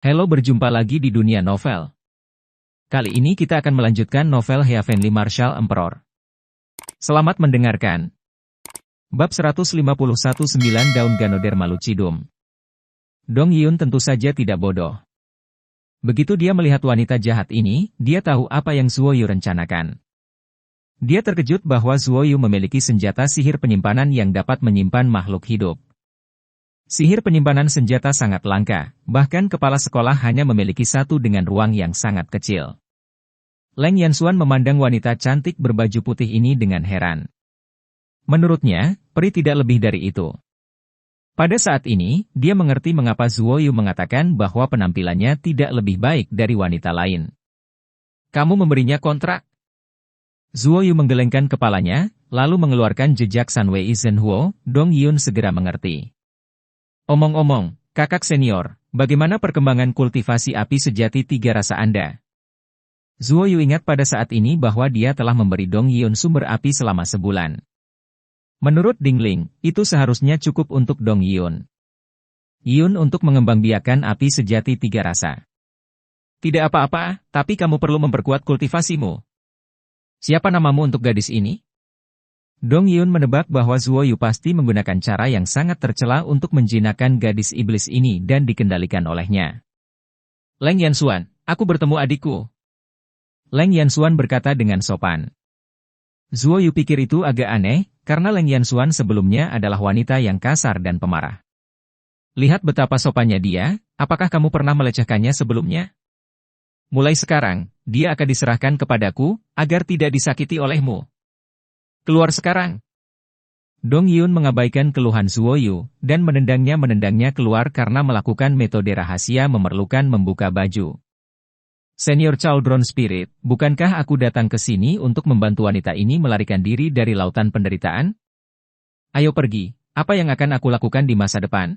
Halo, berjumpa lagi di dunia novel. Kali ini kita akan melanjutkan novel Heavenly Marshal Emperor. Selamat mendengarkan. Bab 151 9 Daun Ganoderma Lucidum. Dong Yun tentu saja tidak bodoh. Begitu dia melihat wanita jahat ini, dia tahu apa yang Zuoyu rencanakan. Dia terkejut bahwa Zuoyu memiliki senjata sihir penyimpanan yang dapat menyimpan makhluk hidup. Sihir penyimpanan senjata sangat langka, bahkan kepala sekolah hanya memiliki satu dengan ruang yang sangat kecil. Leng Yanxuan memandang wanita cantik berbaju putih ini dengan heran. Menurutnya, peri tidak lebih dari itu. Pada saat ini, dia mengerti mengapa Zuoyu mengatakan bahwa penampilannya tidak lebih baik dari wanita lain. Kamu memberinya kontrak? Zuoyu menggelengkan kepalanya, lalu mengeluarkan jejak Sanwei Zhenhuo. Dong Yun segera mengerti. Omong-omong, kakak senior, bagaimana perkembangan kultivasi api sejati tiga rasa Anda? Zuoyu ingat pada saat ini bahwa dia telah memberi Dong Yun sumber api selama sebulan. Menurut Dingling, itu seharusnya cukup untuk Dong Yun. Yun untuk mengembangbiakan api sejati tiga rasa. Tidak apa-apa, tapi kamu perlu memperkuat kultivasimu. Siapa namamu untuk gadis ini? Dong Yun menebak bahwa Zuoyu pasti menggunakan cara yang sangat tercela untuk menjinakkan gadis iblis ini dan dikendalikan olehnya. Leng Yanxuan, aku bertemu adikku. Leng Yanxuan berkata dengan sopan. Zuoyu pikir itu agak aneh, karena Leng Yanxuan sebelumnya adalah wanita yang kasar dan pemarah. Lihat betapa sopannya dia, apakah kamu pernah melecehkannya sebelumnya? Mulai sekarang, dia akan diserahkan kepadaku, agar tidak disakiti olehmu. Keluar sekarang. Dong Yun mengabaikan keluhan Zuoyu, dan menendangnya keluar karena melakukan metode rahasia memerlukan membuka baju. Senior Cauldron Spirit, bukankah aku datang ke sini untuk membantu wanita ini melarikan diri dari lautan penderitaan? Ayo pergi, apa yang akan aku lakukan di masa depan?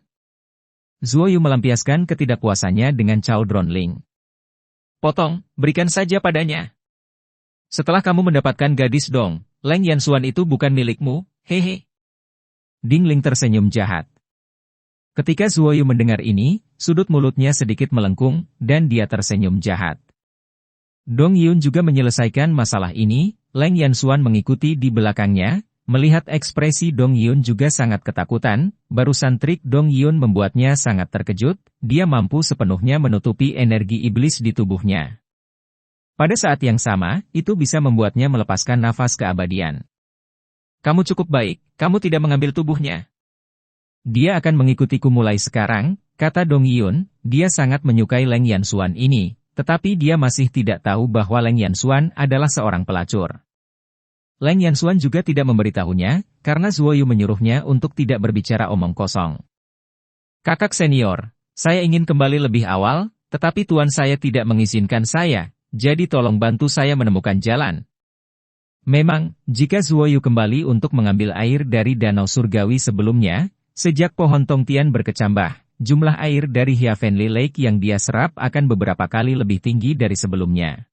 Zuoyu melampiaskan ketidakpuasannya dengan Cauldron Ling. Potong, berikan saja padanya. Setelah kamu mendapatkan gadis Dong, Leng Yanxuan itu bukan milikmu, hehe. Dingling tersenyum jahat. Ketika Zuoyu mendengar ini, sudut mulutnya sedikit melengkung, dan dia tersenyum jahat. Dong Yun juga menyelesaikan masalah ini. Leng Yanxuan mengikuti di belakangnya, melihat ekspresi Dong Yun juga sangat ketakutan, barusan trik Dong Yun membuatnya sangat terkejut, dia mampu sepenuhnya menutupi energi iblis di tubuhnya. Pada saat yang sama, itu bisa membuatnya melepaskan nafas keabadian. Kamu cukup baik, kamu tidak mengambil tubuhnya. Dia akan mengikutiku mulai sekarang, kata Dong Yun. Dia sangat menyukai Leng Yanxuan ini, tetapi dia masih tidak tahu bahwa Leng Yanxuan adalah seorang pelacur. Leng Yanxuan juga tidak memberitahunya, karena Zuoyu menyuruhnya untuk tidak berbicara omong kosong. Kakak senior, saya ingin kembali lebih awal, tetapi tuan saya tidak mengizinkan saya. Jadi tolong bantu saya menemukan jalan. Memang, jika Zuoyu kembali untuk mengambil air dari danau surgawi sebelumnya, sejak pohon Tongtian berkecambah, jumlah air dari Heavenly Lake yang dia serap akan beberapa kali lebih tinggi dari sebelumnya.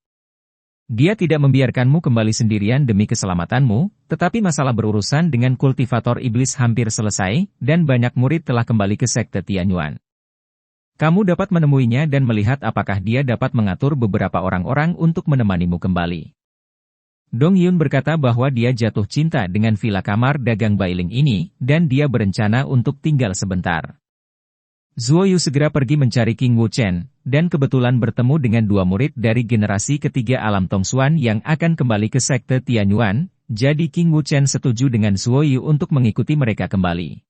Dia tidak membiarkanmu kembali sendirian demi keselamatanmu, tetapi masalah berurusan dengan kultivator iblis hampir selesai, dan banyak murid telah kembali ke sekte Tianyuan. Kamu dapat menemuinya dan melihat apakah dia dapat mengatur beberapa orang-orang untuk menemanimu kembali. Dong Yun berkata bahwa dia jatuh cinta dengan villa kamar dagang Bailing ini, dan dia berencana untuk tinggal sebentar. Zuoyu segera pergi mencari King Wuchen, dan kebetulan bertemu dengan dua murid dari generasi ketiga alam Tongxuan yang akan kembali ke sekte Tianyuan, jadi King Wuchen setuju dengan Zuoyu untuk mengikuti mereka kembali.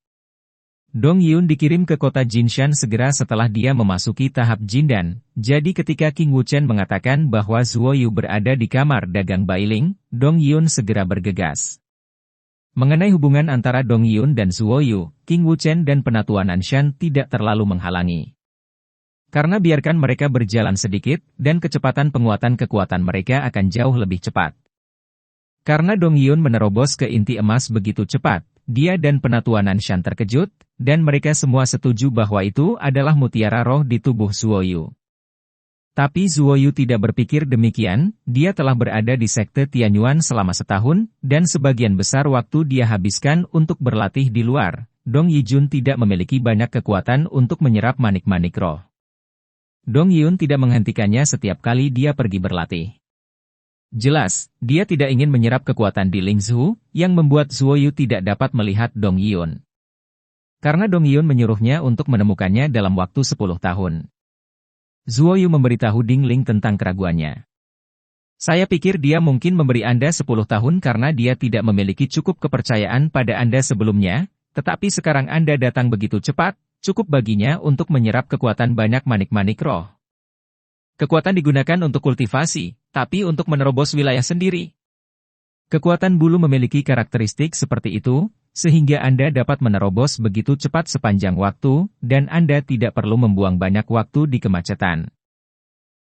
Dong Yun dikirim ke kota Jinshan segera setelah dia memasuki tahap Jindan, jadi ketika King Wuchen mengatakan bahwa Zuoyu berada di kamar dagang Bailing, Dong Yun segera bergegas. Mengenai hubungan antara Dong Yun dan Zuoyu, King Wuchen dan Penatua Nanshan tidak terlalu menghalangi. Karena biarkan mereka berjalan sedikit, dan kecepatan penguatan kekuatan mereka akan jauh lebih cepat. Karena Dong Yun menerobos ke inti emas begitu cepat, dia dan Penatua Nanshan terkejut, dan mereka semua setuju bahwa itu adalah mutiara roh di tubuh Zuoyu. Tapi Zuoyu tidak berpikir demikian, dia telah berada di sekte Tianyuan selama setahun, dan sebagian besar waktu dia habiskan untuk berlatih di luar. Dong Yijun tidak memiliki banyak kekuatan untuk menyerap manik-manik roh. Dong Yun tidak menghentikannya setiap kali dia pergi berlatih. Jelas, dia tidak ingin menyerap kekuatan di Ling Zhu, yang membuat Zuoyu tidak dapat melihat Dong Yun. Karena Dong Yun menyuruhnya untuk menemukannya dalam waktu 10 tahun. Zuoyu memberitahu Ding Ling tentang keraguannya. Saya pikir dia mungkin memberi Anda 10 tahun karena dia tidak memiliki cukup kepercayaan pada Anda sebelumnya, tetapi sekarang Anda datang begitu cepat, cukup baginya untuk menyerap kekuatan banyak manik-manik roh. Kekuatan digunakan untuk kultivasi, tapi untuk menerobos wilayah sendiri. Kekuatan bulu memiliki karakteristik seperti itu, sehingga Anda dapat menerobos begitu cepat sepanjang waktu, dan Anda tidak perlu membuang banyak waktu di kemacetan.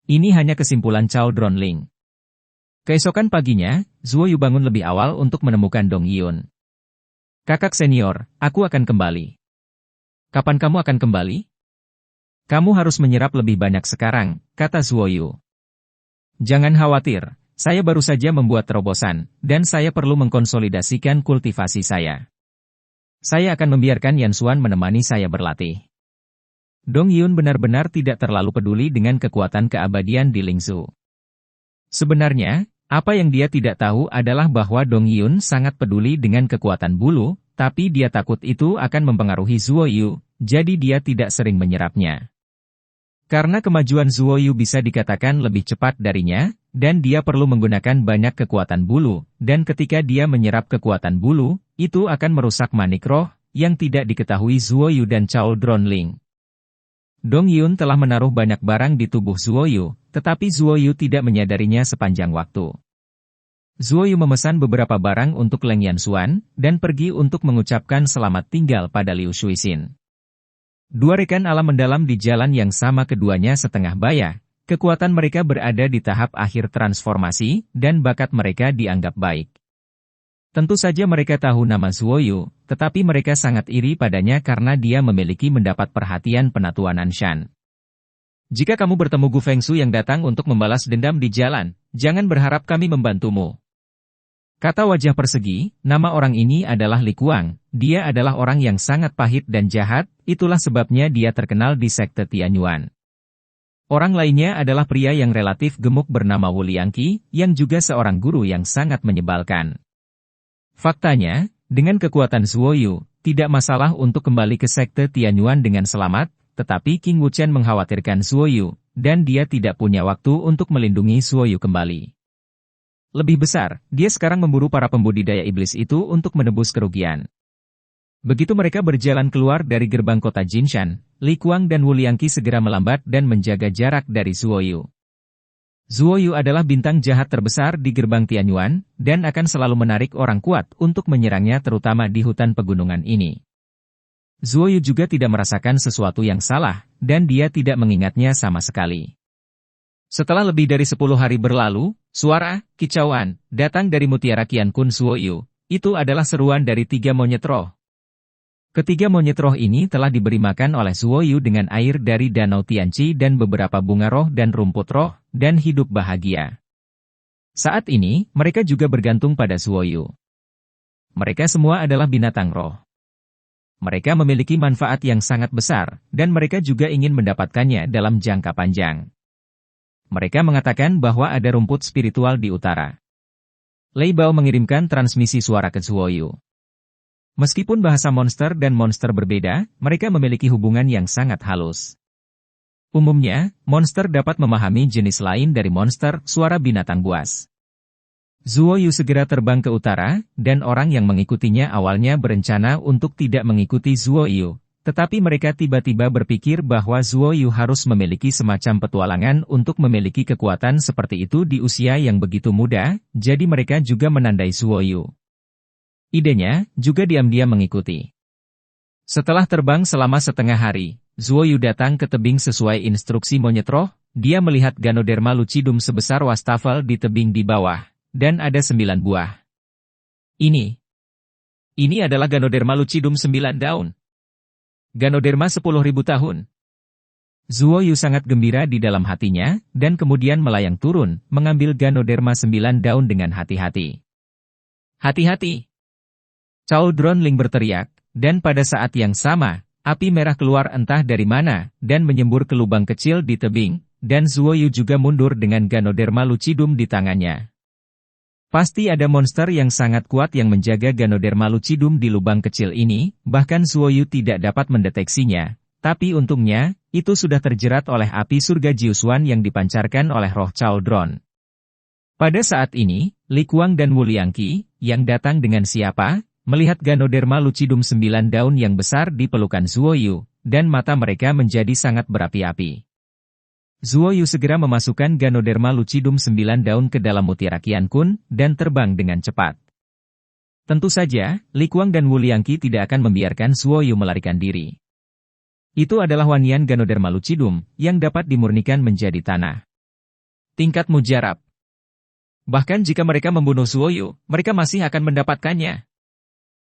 Ini hanya kesimpulan Cao Dronling. Keesokan paginya, Zuoyu bangun lebih awal untuk menemukan Dong Yun. Kakak senior, aku akan kembali. Kapan kamu akan kembali? Kamu harus menyerap lebih banyak sekarang, kata Zuoyu. Jangan khawatir, saya baru saja membuat terobosan, dan saya perlu mengkonsolidasikan kultivasi saya. Saya akan membiarkan Yan Xuan menemani saya berlatih. Dong Yun benar-benar tidak terlalu peduli dengan kekuatan keabadian di Ling Zhu. Sebenarnya, apa yang dia tidak tahu adalah bahwa Dong Yun sangat peduli dengan kekuatan bulu, tapi dia takut itu akan mempengaruhi Zuoyu, jadi dia tidak sering menyerapnya. Karena kemajuan Zuoyu bisa dikatakan lebih cepat darinya, dan dia perlu menggunakan banyak kekuatan bulu, dan ketika dia menyerap kekuatan bulu, itu akan merusak manik roh, yang tidak diketahui Zuoyu dan Cao Dronling. Dong Yun telah menaruh banyak barang di tubuh Zuoyu, tetapi Zuoyu tidak menyadarinya sepanjang waktu. Zuoyu memesan beberapa barang untuk Leng Yan Xuan, dan pergi untuk mengucapkan selamat tinggal pada Liu Shuixin. Dua rekan alam mendalam di jalan yang sama keduanya setengah baya, kekuatan mereka berada di tahap akhir transformasi, dan bakat mereka dianggap baik. Tentu saja mereka tahu nama Zuoyu, tetapi mereka sangat iri padanya karena dia memiliki mendapat perhatian penatua Nanshan. Jika kamu bertemu Gu Fengsu yang datang untuk membalas dendam di jalan, jangan berharap kami membantumu. Kata wajah persegi, nama orang ini adalah Li Kuang, dia adalah orang yang sangat pahit dan jahat, itulah sebabnya dia terkenal di sekte Tianyuan. Orang lainnya adalah pria yang relatif gemuk bernama Wu Liangqi, yang juga seorang guru yang sangat menyebalkan. Faktanya, dengan kekuatan Zuoyu, tidak masalah untuk kembali ke sekte Tianyuan dengan selamat, tetapi King Wuchen mengkhawatirkan Zuoyu, dan dia tidak punya waktu untuk melindungi Zuoyu kembali. Lebih besar, dia sekarang memburu para pembudidaya iblis itu untuk menebus kerugian. Begitu mereka berjalan keluar dari gerbang kota Jinshan, Li Kuang dan Wu Liangqi segera melambat dan menjaga jarak dari Zuoyu. Zuoyu adalah bintang jahat terbesar di gerbang Tianyuan, dan akan selalu menarik orang kuat untuk menyerangnya terutama di hutan pegunungan ini. Zuoyu juga tidak merasakan sesuatu yang salah, dan dia tidak mengingatnya sama sekali. Setelah lebih dari 10 hari berlalu, suara kicauan datang dari Mutiara Qian Kun Zuoyu. Itu adalah seruan dari 3 monyet roh. Ketiga monyet roh ini telah diberi makan oleh Zuoyu dengan air dari Danau Tianqi dan beberapa bunga roh dan rumput roh, dan hidup bahagia. Saat ini, mereka juga bergantung pada Zuoyu. Mereka semua adalah binatang roh. Mereka memiliki manfaat yang sangat besar, dan mereka juga ingin mendapatkannya dalam jangka panjang. Mereka mengatakan bahwa ada rumput spiritual di utara. Lei Bao mengirimkan transmisi suara ke Zuoyu. Meskipun bahasa monster dan monster berbeda, mereka memiliki hubungan yang sangat halus. Umumnya, monster dapat memahami jenis lain dari monster, suara binatang buas. Zuoyu segera terbang ke utara, dan orang yang mengikutinya awalnya berencana untuk tidak mengikuti Zuoyu. Tetapi mereka tiba-tiba berpikir bahwa Zuoyu harus memiliki semacam petualangan untuk memiliki kekuatan seperti itu di usia yang begitu muda, jadi mereka juga menandai Zuoyu. Idenya juga diam-diam mengikuti. Setelah terbang selama setengah hari, Zuoyu datang ke tebing sesuai instruksi monyet roh, dia melihat Ganoderma lucidum sebesar wastafel di tebing di bawah, dan ada 9 buah. Ini adalah Ganoderma lucidum 9 daun. Ganoderma 10.000 tahun. Zuoyu sangat gembira di dalam hatinya, dan kemudian melayang turun, mengambil Ganoderma 9 daun dengan hati-hati. Hati-hati! Cao Dronling berteriak, dan pada saat yang sama, api merah keluar entah dari mana, dan menyembur ke lubang kecil di tebing, dan Zuoyu juga mundur dengan Ganoderma lucidum di tangannya. Pasti ada monster yang sangat kuat yang menjaga Ganoderma lucidum di lubang kecil ini, bahkan Zuoyu tidak dapat mendeteksinya. Tapi untungnya, itu sudah terjerat oleh api surga Jiusuan yang dipancarkan oleh roh Chaldron. Pada saat ini, Li Kuang dan Wu Liangqi, yang datang dengan siapa, melihat Ganoderma lucidum 9 daun yang besar di pelukan Zuoyu, dan mata mereka menjadi sangat berapi-api. Zuoyu segera memasukkan Ganoderma lucidum 9 daun ke dalam mutiara Qiankun, dan terbang dengan cepat. Tentu saja, Li Kuang dan Wu Liangqi tidak akan membiarkan Zuoyu melarikan diri. Itu adalah wanian Ganoderma lucidum, yang dapat dimurnikan menjadi tanah. Tingkat mujarab. Bahkan jika mereka membunuh Zuoyu, mereka masih akan mendapatkannya.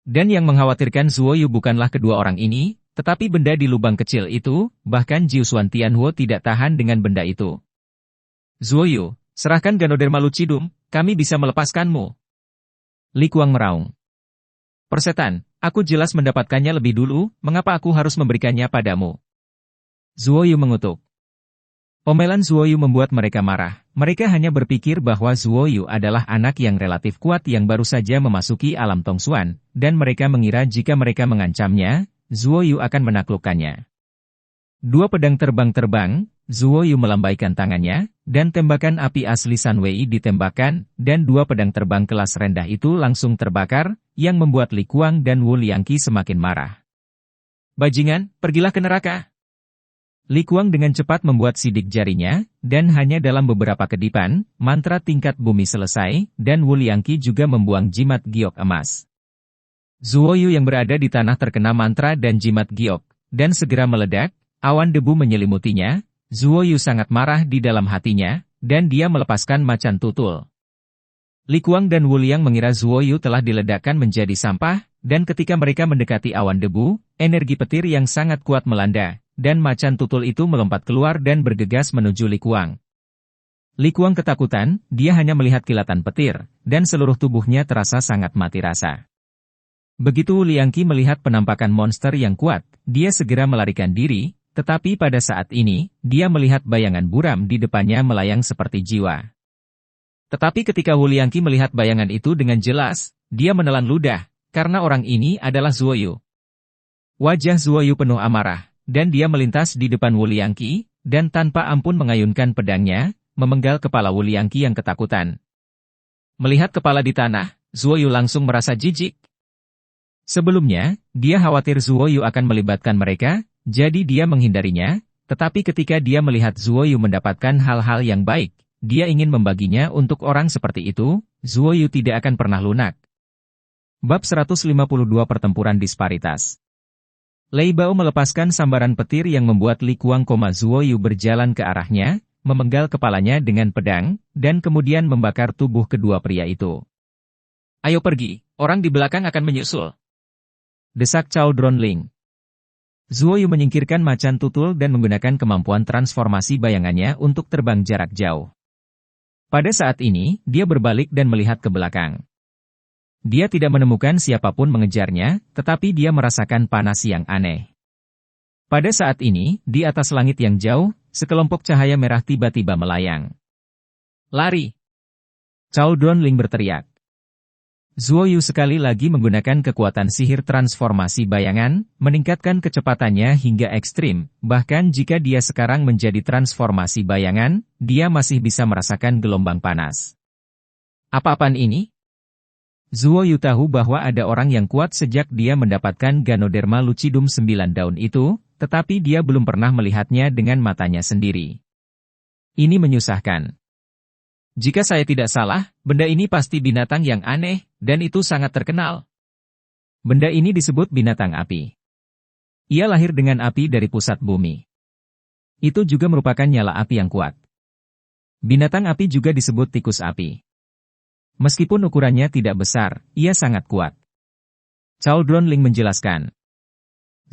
Dan yang mengkhawatirkan Zuoyu bukanlah kedua orang ini, tetapi benda di lubang kecil itu, bahkan Jiusuan Tianhuo tidak tahan dengan benda itu. Zuoyu, serahkan Ganoderma lucidum, kami bisa melepaskanmu. Li Kuang meraung. Persetan, aku jelas mendapatkannya lebih dulu, mengapa aku harus memberikannya padamu? Zuoyu mengutuk. Omelan Zuoyu membuat mereka marah. Mereka hanya berpikir bahwa Zuoyu adalah anak yang relatif kuat yang baru saja memasuki alam Tongsuan, dan mereka mengira jika mereka mengancamnya, Zuoyu akan menaklukkannya. Dua pedang terbang, Zuoyu melambaikan tangannya, dan tembakan api asli Sunwei ditembakkan, dan dua pedang terbang kelas rendah itu langsung terbakar, yang membuat Li Kuang dan Wu Liangqi semakin marah. Bajingan, pergilah ke neraka. Li Kuang dengan cepat membuat sidik jarinya, dan hanya dalam beberapa kedipan, mantra tingkat bumi selesai, dan Wu Liangqi juga membuang jimat giok emas. Zuoyu yang berada di tanah terkena mantra dan jimat giok, dan segera meledak, awan debu menyelimutinya. Zuoyu sangat marah di dalam hatinya, dan dia melepaskan macan tutul. Li Kuang dan Wu Liang mengira Zuoyu telah diledakkan menjadi sampah, dan ketika mereka mendekati awan debu, energi petir yang sangat kuat melanda, dan macan tutul itu melompat keluar dan bergegas menuju Li Kuang. Li Kuang ketakutan, dia hanya melihat kilatan petir, dan seluruh tubuhnya terasa sangat mati rasa. Begitu Wu Liangqi melihat penampakan monster yang kuat, dia segera melarikan diri, tetapi pada saat ini, dia melihat bayangan buram di depannya melayang seperti jiwa. Tetapi ketika Wu Liangqi melihat bayangan itu dengan jelas, dia menelan ludah, karena orang ini adalah Zuoyu. Wajah Zuoyu penuh amarah, dan dia melintas di depan Wu Liangqi, dan tanpa ampun mengayunkan pedangnya, memenggal kepala Wu Liangqi yang ketakutan. Melihat kepala di tanah, Zuoyu langsung merasa jijik. Sebelumnya, dia khawatir Zuoyu akan melibatkan mereka, jadi dia menghindarinya, tetapi ketika dia melihat Zuoyu mendapatkan hal-hal yang baik, dia ingin membaginya untuk orang seperti itu, Zuoyu tidak akan pernah lunak. Bab 152 Pertempuran Disparitas. Lei Bao melepaskan sambaran petir yang membuat Li Kuang, Zuoyu berjalan ke arahnya, memenggal kepalanya dengan pedang, dan kemudian membakar tubuh kedua pria itu. Ayo pergi, orang di belakang akan menyusul. Desak Chaldron Ling. Zuoyu menyingkirkan macan tutul dan menggunakan kemampuan transformasi bayangannya untuk terbang jarak jauh. Pada saat ini, dia berbalik dan melihat ke belakang. Dia tidak menemukan siapapun mengejarnya, tetapi dia merasakan panas yang aneh. Pada saat ini, di atas langit yang jauh, sekelompok cahaya merah tiba-tiba melayang. Lari! Chaldron Ling berteriak. Zuoyu sekali lagi menggunakan kekuatan sihir transformasi bayangan, meningkatkan kecepatannya hingga ekstrim, bahkan jika dia sekarang menjadi transformasi bayangan, dia masih bisa merasakan gelombang panas. Apa-apaan ini? Zuoyu tahu bahwa ada orang yang kuat sejak dia mendapatkan Ganoderma lucidum 9 daun itu, tetapi dia belum pernah melihatnya dengan matanya sendiri. Ini menyusahkan. Jika saya tidak salah, benda ini pasti binatang yang aneh, dan itu sangat terkenal. Benda ini disebut binatang api. Ia lahir dengan api dari pusat bumi. Itu juga merupakan nyala api yang kuat. Binatang api juga disebut tikus api. Meskipun ukurannya tidak besar, ia sangat kuat. Chaldron Ling menjelaskan.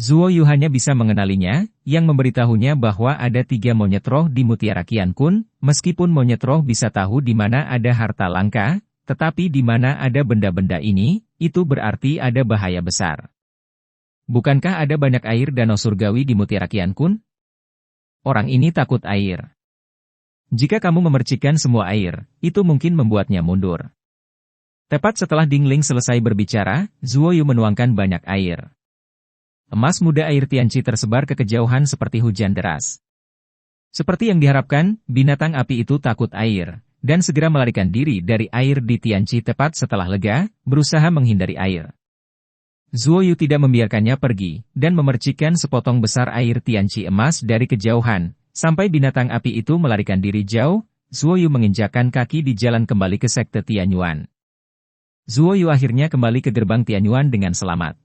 Zuoyu hanya bisa mengenalinya, yang memberitahunya bahwa ada 3 monyet roh di Mutiara Qiankun, meskipun monyet roh bisa tahu di mana ada harta langka, tetapi di mana ada benda-benda ini, itu berarti ada bahaya besar. Bukankah ada banyak air danau surgawi di Mutiara Qiankun? Orang ini takut air. Jika kamu memercikkan semua air, itu mungkin membuatnya mundur. Tepat setelah Dingling selesai berbicara, Zuoyu menuangkan banyak air. Emas muda air Tianqi tersebar ke kejauhan seperti hujan deras. Seperti yang diharapkan, binatang api itu takut air, dan segera melarikan diri dari air di Tianqi tepat setelah lega, berusaha menghindari air. Zuoyu tidak membiarkannya pergi, dan memercikkan sepotong besar air Tianqi emas dari kejauhan, sampai binatang api itu melarikan diri jauh. Zuoyu menginjakkan kaki di jalan kembali ke sekte Tianyuan. Zuoyu akhirnya kembali ke gerbang Tianyuan dengan selamat.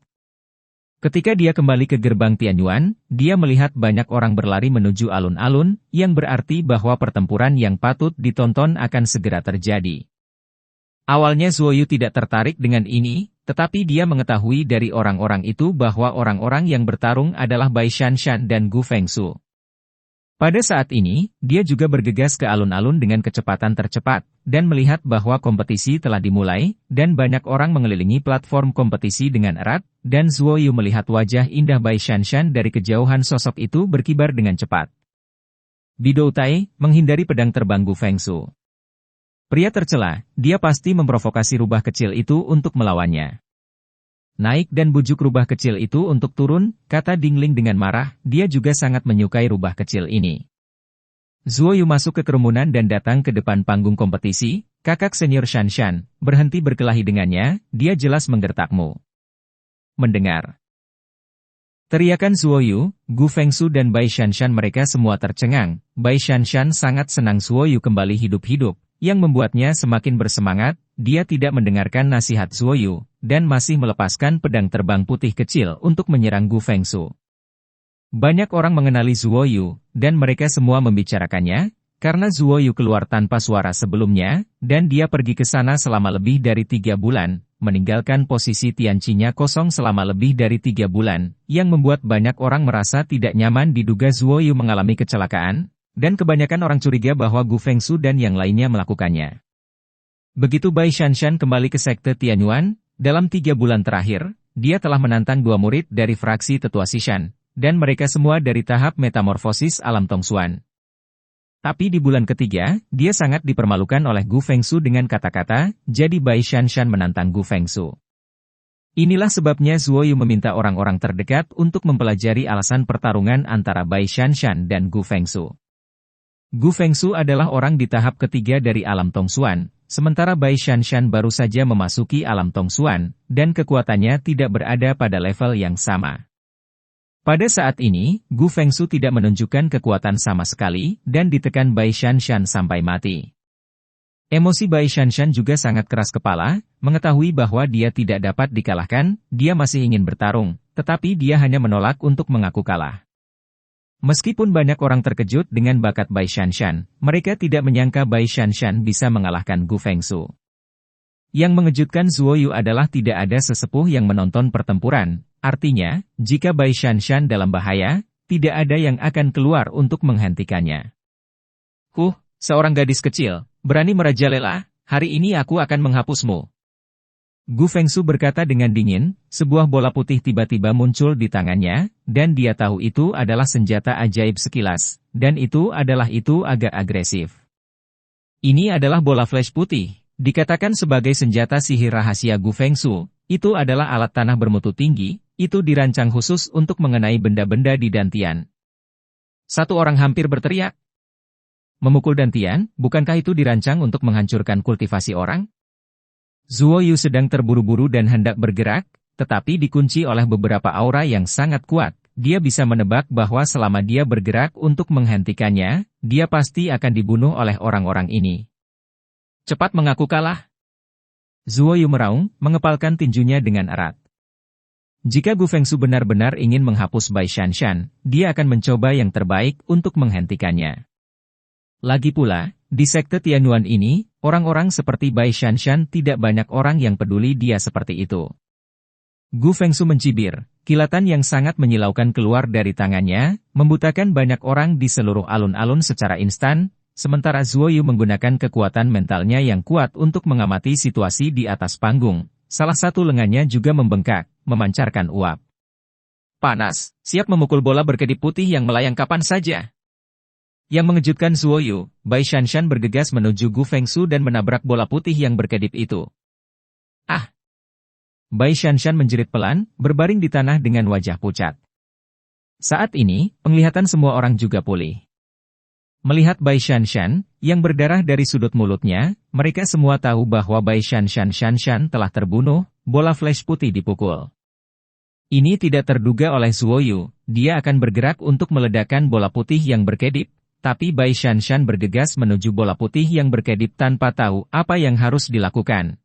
Ketika dia kembali ke gerbang Tianyuan, dia melihat banyak orang berlari menuju alun-alun, yang berarti bahwa pertempuran yang patut ditonton akan segera terjadi. Awalnya Zuoyu tidak tertarik dengan ini, tetapi dia mengetahui dari orang-orang itu bahwa orang-orang yang bertarung adalah Bai Shanshan dan Gu Fengsu. Pada saat ini, dia juga bergegas ke alun-alun dengan kecepatan tercepat, dan melihat bahwa kompetisi telah dimulai, dan banyak orang mengelilingi platform kompetisi dengan erat, dan Zuoyu melihat wajah indah Bai Shanshan dari kejauhan. Sosok itu berkibar dengan cepat. Bidou Tai, menghindari pedang terbang Gu Fengsu. Pria tercela, dia pasti memprovokasi rubah kecil itu untuk melawannya. Naik dan bujuk rubah kecil itu untuk turun, kata Dingling dengan marah, dia juga sangat menyukai rubah kecil ini. Zuoyu masuk ke kerumunan dan datang ke depan panggung kompetisi, kakak senior Shanshan, berhenti berkelahi dengannya, dia jelas menggertakmu. Mendengar teriakan Zuoyu, Gu Fengsu dan Bai Shanshan mereka semua tercengang. Bai Shanshan sangat senang Zuoyu kembali hidup-hidup, yang membuatnya semakin bersemangat. Dia tidak mendengarkan nasihat Zuoyu, dan masih melepaskan pedang terbang putih kecil untuk menyerang Gu Fengsu. Banyak orang mengenali Zuoyu, dan mereka semua membicarakannya, karena Zuoyu keluar tanpa suara sebelumnya, dan dia pergi ke sana selama lebih dari 3 bulan, meninggalkan posisi Tianqi-nya kosong selama lebih dari 3 bulan, yang membuat banyak orang merasa tidak nyaman diduga Zuoyu mengalami kecelakaan, dan kebanyakan orang curiga bahwa Gu Fengsu dan yang lainnya melakukannya. Begitu Bai Shanshan kembali ke sekte Tianyuan, dalam 3 bulan terakhir, dia telah menantang 2 murid dari fraksi tetua Sishan, dan mereka semua dari tahap metamorfosis alam Tongsuan. Tapi di bulan ketiga, dia sangat dipermalukan oleh Gu Fengsu dengan kata-kata, jadi Bai Shanshan menantang Gu Fengsu. Inilah sebabnya Zuoyu meminta orang-orang terdekat untuk mempelajari alasan pertarungan antara Bai Shanshan dan Gu Fengsu. Gu Fengsu adalah orang di tahap ketiga dari alam Tongsuan, sementara Bai Shanshan baru saja memasuki alam Tongsuan, dan kekuatannya tidak berada pada level yang sama. Pada saat ini, Gu Fengsu tidak menunjukkan kekuatan sama sekali, dan ditekan Bai Shanshan sampai mati. Emosi Bai Shanshan juga sangat keras kepala, mengetahui bahwa dia tidak dapat dikalahkan, dia masih ingin bertarung, tetapi dia hanya menolak untuk mengaku kalah. Meskipun banyak orang terkejut dengan bakat Bai Shanshan, mereka tidak menyangka Bai Shanshan bisa mengalahkan Gu Fengsu. Yang mengejutkan Zuoyu adalah tidak ada sesepuh yang menonton pertempuran, artinya, jika Bai Shanshan dalam bahaya, tidak ada yang akan keluar untuk menghentikannya. Seorang gadis kecil, berani merajalela, hari ini aku akan menghapusmu. Gu Fengsu berkata dengan dingin, sebuah bola putih tiba-tiba muncul di tangannya, dan dia tahu itu adalah senjata ajaib sekilas, dan itu agak agresif. Ini adalah bola flash putih, dikatakan sebagai senjata sihir rahasia Gu Fengsu, itu adalah alat tanah bermutu tinggi, itu dirancang khusus untuk mengenai benda-benda di dantian. Satu orang hampir berteriak. Memukul dantian, bukankah itu dirancang untuk menghancurkan kultivasi orang? Zuoyu sedang terburu-buru dan hendak bergerak, tetapi dikunci oleh beberapa aura yang sangat kuat. Dia bisa menebak bahwa selama dia bergerak untuk menghentikannya, dia pasti akan dibunuh oleh orang-orang ini. Cepat mengaku kalah. Zuoyu meraung, mengepalkan tinjunya dengan erat. Jika Gu Fengsu benar-benar ingin menghapus Bai Shanshan, dia akan mencoba yang terbaik untuk menghentikannya. Lagi pula, di sekte Tianyuan ini, orang-orang seperti Bai Shanshan tidak banyak orang yang peduli dia seperti itu. Gu Fengsu mencibir, kilatan yang sangat menyilaukan keluar dari tangannya, membutakan banyak orang di seluruh alun-alun secara instan, sementara Zuoyu menggunakan kekuatan mentalnya yang kuat untuk mengamati situasi di atas panggung. Salah satu lengannya juga membengkak, memancarkan uap. Panas, siap memukul bola berkedip putih yang melayang kapan saja. Yang mengejutkan Zuoyu, Bai Shanshan bergegas menuju Gu Fengsu dan menabrak bola putih yang berkedip itu. Ah! Bai Shanshan menjerit pelan, berbaring di tanah dengan wajah pucat. Saat ini, penglihatan semua orang juga pulih. Melihat Bai Shanshan, yang berdarah dari sudut mulutnya, mereka semua tahu bahwa Bai Shanshan telah terbunuh, bola flash putih dipukul. Ini tidak terduga oleh Zuoyu, dia akan bergerak untuk meledakkan bola putih yang berkedip, tapi Bai Shanshan bergegas menuju bola putih yang berkedip tanpa tahu apa yang harus dilakukan.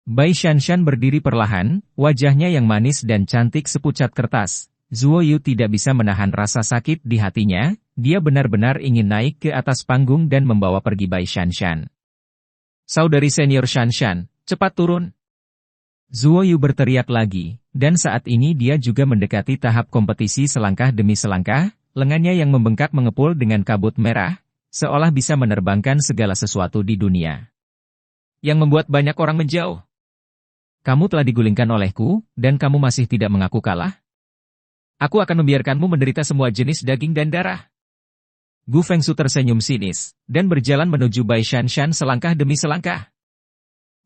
Bai Shanshan berdiri perlahan, wajahnya yang manis dan cantik sepucat kertas. Zuoyu tidak bisa menahan rasa sakit di hatinya, dia benar-benar ingin naik ke atas panggung dan membawa pergi Bai Shanshan. Saudari senior Shanshan, cepat turun! Zuoyu berteriak lagi, dan saat ini dia juga mendekati tahap kompetisi selangkah demi selangkah, lengannya yang membengkak mengepul dengan kabut merah, seolah bisa menerbangkan segala sesuatu di dunia. Yang membuat banyak orang menjauh. Kamu telah digulingkan olehku, dan kamu masih tidak mengaku kalah? Aku akan membiarkanmu menderita semua jenis daging dan darah. Gu Fengsu tersenyum sinis, dan berjalan menuju Bai Shanshan selangkah demi selangkah.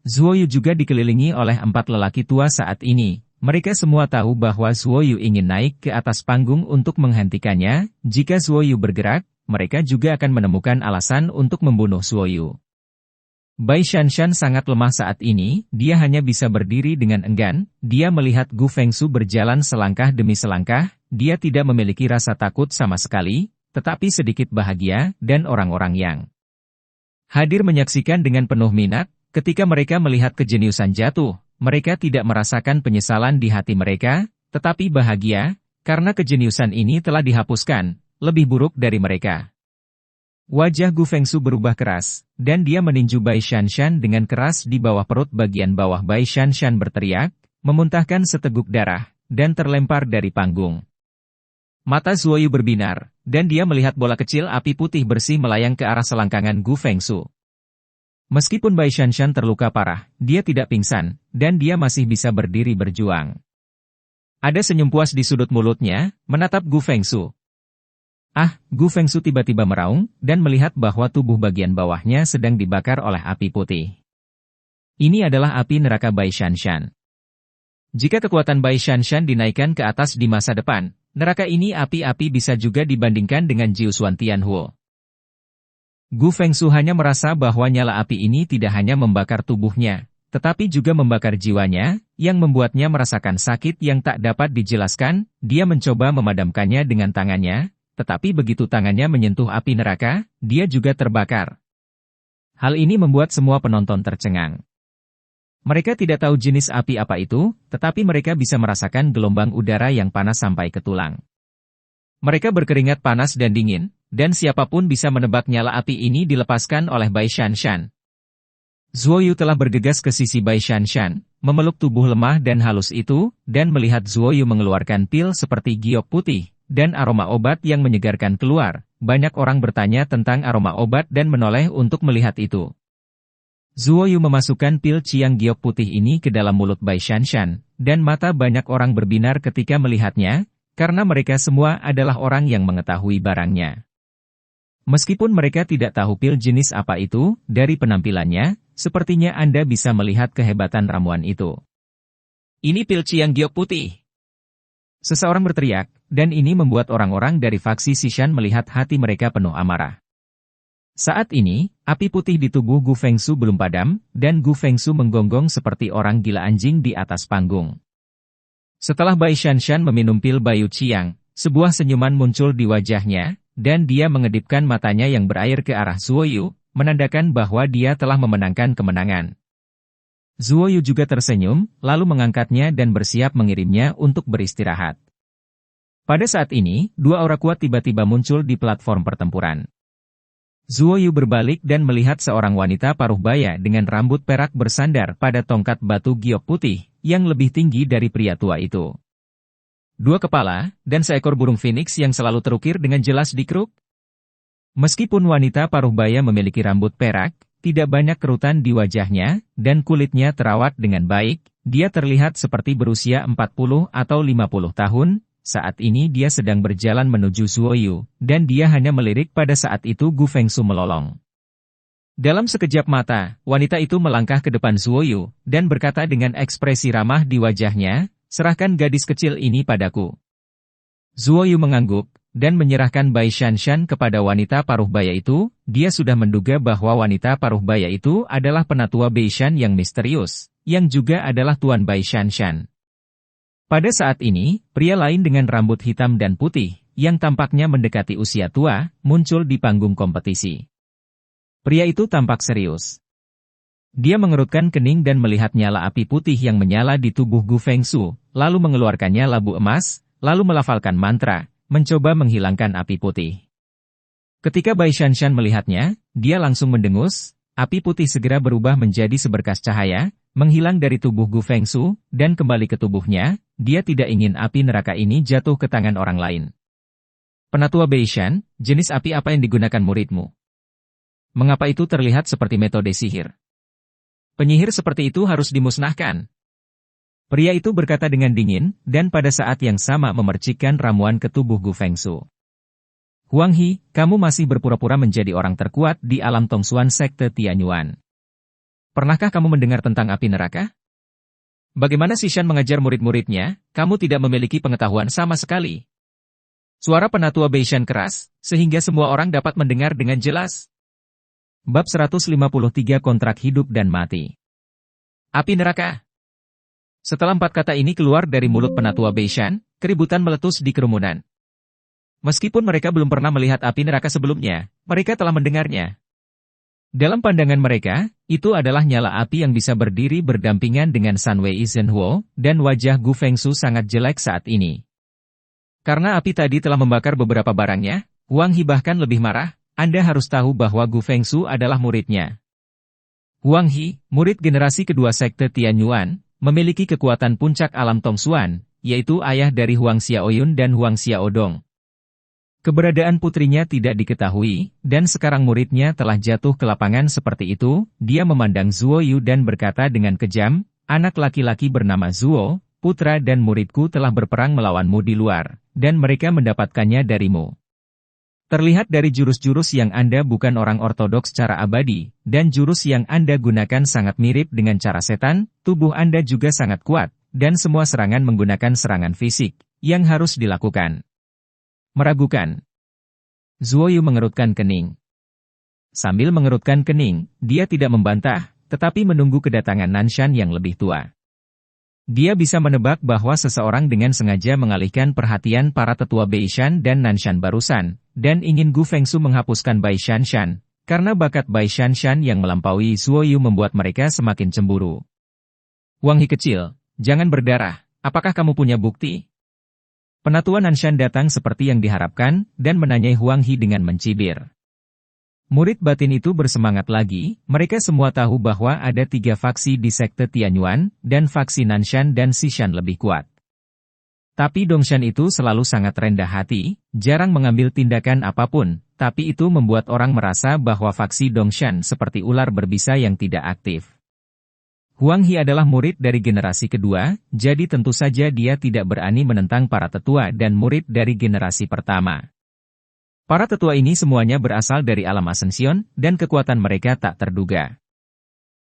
Zuoyu juga dikelilingi oleh 4 lelaki tua saat ini. Mereka semua tahu bahwa Zuoyu ingin naik ke atas panggung untuk menghentikannya. Jika Zuoyu bergerak, mereka juga akan menemukan alasan untuk membunuh Zuoyu. Bai Shanshan sangat lemah saat ini, dia hanya bisa berdiri dengan enggan. Dia melihat Gu Fengsu berjalan selangkah demi selangkah, dia tidak memiliki rasa takut sama sekali, tetapi sedikit bahagia, dan orang-orang yang hadir menyaksikan dengan penuh minat. Ketika mereka melihat kejeniusan jatuh, mereka tidak merasakan penyesalan di hati mereka, tetapi bahagia, karena kejeniusan ini telah dihapuskan, lebih buruk dari mereka. Wajah Gu Fengsu berubah keras, dan dia meninju Bai Shanshan dengan keras di bawah perut. Bagian bawah Bai Shanshan berteriak, memuntahkan seteguk darah, dan terlempar dari panggung. Mata Zuoyu berbinar, dan dia melihat bola kecil api putih bersih melayang ke arah selangkangan Gu Fengsu. Meskipun Bai Shanshan terluka parah, dia tidak pingsan, dan dia masih bisa berdiri berjuang. Ada senyum puas di sudut mulutnya, menatap Gu Fengsu. Ah, Gu Fengsu tiba-tiba meraung, dan melihat bahwa tubuh bagian bawahnya sedang dibakar oleh api putih. Ini adalah api neraka Bai Shanshan. Jika kekuatan Bai Shanshan dinaikkan ke atas di masa depan, neraka ini api-api bisa juga dibandingkan dengan Jiusuan Tianhuo. Gu Fengsu hanya merasa bahwa nyala api ini tidak hanya membakar tubuhnya, tetapi juga membakar jiwanya, yang membuatnya merasakan sakit yang tak dapat dijelaskan. Dia mencoba memadamkannya dengan tangannya, tetapi begitu tangannya menyentuh api neraka, dia juga terbakar. Hal ini membuat semua penonton tercengang. Mereka tidak tahu jenis api apa itu, tetapi mereka bisa merasakan gelombang udara yang panas sampai ke tulang. Mereka berkeringat panas dan dingin, dan siapapun bisa menebak nyala api ini dilepaskan oleh Bai Shanshan. Zuoyu telah bergegas ke sisi Bai Shanshan, memeluk tubuh lemah dan halus itu, dan melihat Zuoyu mengeluarkan pil seperti giok putih, dan aroma obat yang menyegarkan keluar. Banyak orang bertanya tentang aroma obat dan menoleh untuk melihat itu. Zuoyu memasukkan pil ciang giok putih ini ke dalam mulut Bai Shanshan, dan mata banyak orang berbinar ketika melihatnya, karena mereka semua adalah orang yang mengetahui barangnya. Meskipun mereka tidak tahu pil jenis apa itu, dari penampilannya, sepertinya Anda bisa melihat kehebatan ramuan itu. Ini pil ciang giok putih. Seseorang berteriak, dan ini membuat orang-orang dari faksi Xishan melihat hati mereka penuh amarah. Saat ini, api putih di tubuh Gu Fengsu belum padam, dan Gu Fengsu menggonggong seperti orang gila anjing di atas panggung. Setelah Bai Shanshan meminum pil Bayu Ciang, sebuah senyuman muncul di wajahnya, dan dia mengedipkan matanya yang berair ke arah Zuoyu, menandakan bahwa dia telah memenangkan kemenangan. Zuoyu juga tersenyum, lalu mengangkatnya dan bersiap mengirimnya untuk beristirahat. Pada saat ini, 2 aura kuat tiba-tiba muncul di platform pertempuran. Zuoyu berbalik dan melihat seorang wanita paruh baya dengan rambut perak bersandar pada tongkat batu giok putih, yang lebih tinggi dari pria tua itu. 2 kepala, dan seekor burung phoenix yang selalu terukir dengan jelas di kruk. Meskipun wanita paruh baya memiliki rambut perak, tidak banyak kerutan di wajahnya, dan kulitnya terawat dengan baik, dia terlihat seperti berusia 40 atau 50 tahun, saat ini dia sedang berjalan menuju Zuoyu, dan dia hanya melirik pada saat itu Gu Fengsu melolong. Dalam sekejap mata, wanita itu melangkah ke depan Zuoyu, dan berkata dengan ekspresi ramah di wajahnya, "Serahkan gadis kecil ini padaku." Zuoyu mengangguk, dan menyerahkan Bai Shanshan kepada wanita paruh baya itu. Dia sudah menduga bahwa wanita paruh baya itu adalah penatua Beishan yang misterius, yang juga adalah Tuan Bai Shanshan. Pada saat ini, pria lain dengan rambut hitam dan putih, yang tampaknya mendekati usia tua, muncul di panggung kompetisi. Pria itu tampak serius. Dia mengerutkan kening dan melihat nyala api putih yang menyala di tubuh Gu Fengsu, lalu mengeluarkannya labu emas, lalu melafalkan mantra, mencoba menghilangkan api putih. Ketika Bai Shanshan melihatnya, dia langsung mendengus, api putih segera berubah menjadi seberkas cahaya, menghilang dari tubuh Gu Fengsu, dan kembali ke tubuhnya. Dia tidak ingin api neraka ini jatuh ke tangan orang lain. Penatua Beishan, jenis api apa yang digunakan muridmu? Mengapa itu terlihat seperti metode sihir? Penyihir seperti itu harus dimusnahkan. Pria itu berkata dengan dingin, dan pada saat yang sama memercikkan ramuan ke tubuh Gu Fengsu. Huang He, kamu masih berpura-pura menjadi orang terkuat di alam Tongsuan Sekte Tianyuan. Pernahkah kamu mendengar tentang api neraka? Bagaimana Sishan mengajar murid-muridnya, kamu tidak memiliki pengetahuan sama sekali. Suara penatua Beishan keras, sehingga semua orang dapat mendengar dengan jelas. Bab 153 Kontrak Hidup dan Mati. Api neraka. Setelah 4 kata ini keluar dari mulut penatua Beishan, keributan meletus di kerumunan. Meskipun mereka belum pernah melihat api neraka sebelumnya, mereka telah mendengarnya. Dalam pandangan mereka, itu adalah nyala api yang bisa berdiri berdampingan dengan Sunwei Zhenhuo, dan wajah Gu Fengsu sangat jelek saat ini. Karena api tadi telah membakar beberapa barangnya, Huang He bahkan lebih marah. Anda harus tahu bahwa Gu Fengsu adalah muridnya. Huang He, murid generasi kedua Sekte Tianyuan, memiliki kekuatan puncak alam Tongsuan, yaitu ayah dari Huang Xiaoyun dan Huang Xiaodong. Keberadaan putrinya tidak diketahui, dan sekarang muridnya telah jatuh ke lapangan seperti itu. Dia memandang Zuoyu dan berkata dengan kejam, anak laki-laki bernama Zuo, putra dan muridku telah berperang melawanmu di luar, dan mereka mendapatkannya darimu. Terlihat dari jurus-jurus yang Anda bukan orang ortodoks secara abadi, dan jurus yang Anda gunakan sangat mirip dengan cara setan, tubuh Anda juga sangat kuat, dan semua serangan menggunakan serangan fisik, yang harus dilakukan. Meragukan. Zuoyu mengerutkan kening. Sambil mengerutkan kening, dia tidak membantah, tetapi menunggu kedatangan Nanshan yang lebih tua. Dia bisa menebak bahwa seseorang dengan sengaja mengalihkan perhatian para tetua Beishan dan Nanshan barusan, dan ingin Gu Fengsu menghapuskan Bai Shanshan, karena bakat Bai Shanshan yang melampaui Zuoyu membuat mereka semakin cemburu. Huang He kecil, jangan berdarah, apakah kamu punya bukti? Penatua Nanshan datang seperti yang diharapkan, dan menanyai Huang He dengan mencibir. Murid batin itu bersemangat lagi, mereka semua tahu bahwa ada 3 faksi di Sekte Tianyuan, dan faksi Nanshan dan Sishan lebih kuat. Tapi Dongshan itu selalu sangat rendah hati, jarang mengambil tindakan apapun, tapi itu membuat orang merasa bahwa faksi Dongshan seperti ular berbisa yang tidak aktif. Huang He adalah murid dari generasi kedua, jadi tentu saja dia tidak berani menentang para tetua dan murid dari generasi pertama. Para tetua ini semuanya berasal dari alam Ascension, dan kekuatan mereka tak terduga.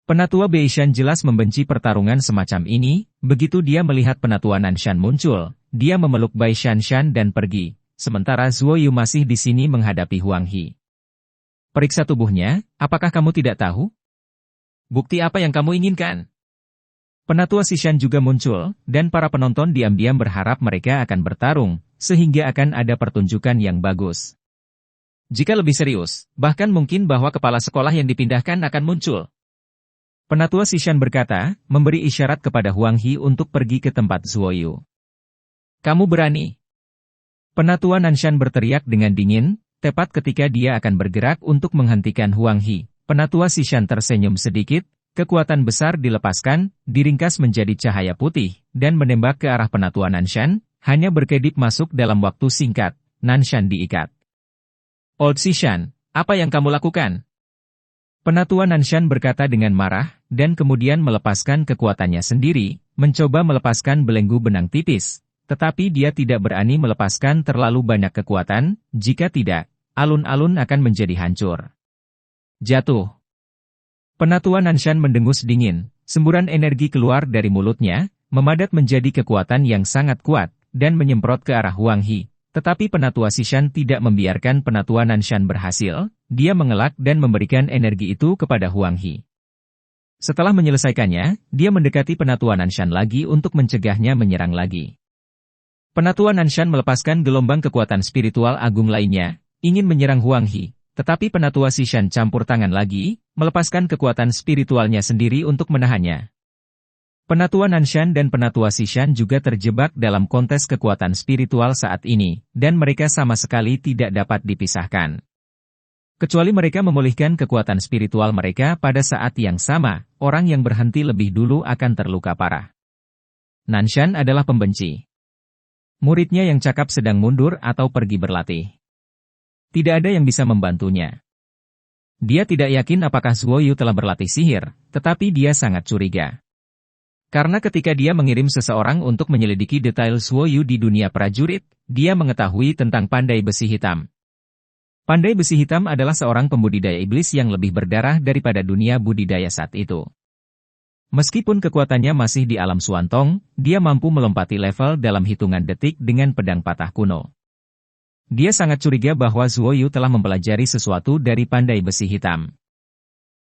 Penatua Beishan jelas membenci pertarungan semacam ini. Begitu dia melihat penatua Nanshan muncul, dia memeluk Bai Shanshan dan pergi, sementara Zuoyu masih di sini menghadapi Huang He. Periksa tubuhnya, apakah kamu tidak tahu? Bukti apa yang kamu inginkan? Penatua Sishan juga muncul, dan para penonton diam-diam berharap mereka akan bertarung, sehingga akan ada pertunjukan yang bagus. Jika lebih serius, bahkan mungkin bahwa kepala sekolah yang dipindahkan akan muncul. Penatua Sishan berkata, memberi isyarat kepada Huang He untuk pergi ke tempat Zuoyu. Kamu berani? Penatua Nanshan berteriak dengan dingin, tepat ketika dia akan bergerak untuk menghentikan Huang He. Penatua Sishan tersenyum sedikit, kekuatan besar dilepaskan, diringkas menjadi cahaya putih, dan menembak ke arah penatua Nanshan, hanya berkedip masuk dalam waktu singkat, Nanshan diikat. Old Sishan, apa yang kamu lakukan? Penatua Nanshan berkata dengan marah, dan kemudian melepaskan kekuatannya sendiri, mencoba melepaskan belenggu benang tipis, Tetapi dia tidak berani melepaskan terlalu banyak kekuatan, jika tidak, alun-alun akan menjadi hancur. Jatuh. Penatua Nanshan mendengus dingin, semburan energi keluar dari mulutnya, memadat menjadi kekuatan yang sangat kuat, dan menyemprot ke arah Huang He. Tetapi Penatua Sishan tidak membiarkan Penatua Nanshan berhasil, dia mengelak dan memberikan energi itu kepada Huang He. Setelah menyelesaikannya, dia mendekati Penatua Nanshan lagi untuk mencegahnya menyerang lagi. Penatua Nanshan melepaskan gelombang kekuatan spiritual agung lainnya, ingin menyerang Huang He, tetapi Penatua Sishan campur tangan lagi, melepaskan kekuatan spiritualnya sendiri untuk menahannya. Penatua Nanshan dan Penatua Sishan juga terjebak dalam kontes kekuatan spiritual saat ini, dan mereka sama sekali tidak dapat dipisahkan. Kecuali mereka memulihkan kekuatan spiritual mereka pada saat yang sama, orang yang berhenti lebih dulu akan terluka parah. Nanshan adalah pembenci. Muridnya yang cakap sedang mundur atau pergi berlatih. Tidak ada yang bisa membantunya. Dia tidak yakin apakah Zuoyu telah berlatih sihir, tetapi dia sangat curiga. Karena ketika dia mengirim seseorang untuk menyelidiki detail Zuoyu di dunia prajurit, dia mengetahui tentang Pandai Besi Hitam. Pandai Besi Hitam adalah seorang pembudidaya iblis yang lebih berdarah daripada dunia budidaya saat itu. Meskipun kekuatannya masih di alam Suantong, dia mampu melompati level dalam hitungan detik dengan pedang patah kuno. Dia sangat curiga bahwa Zuoyu telah mempelajari sesuatu dari Pandai Besi Hitam.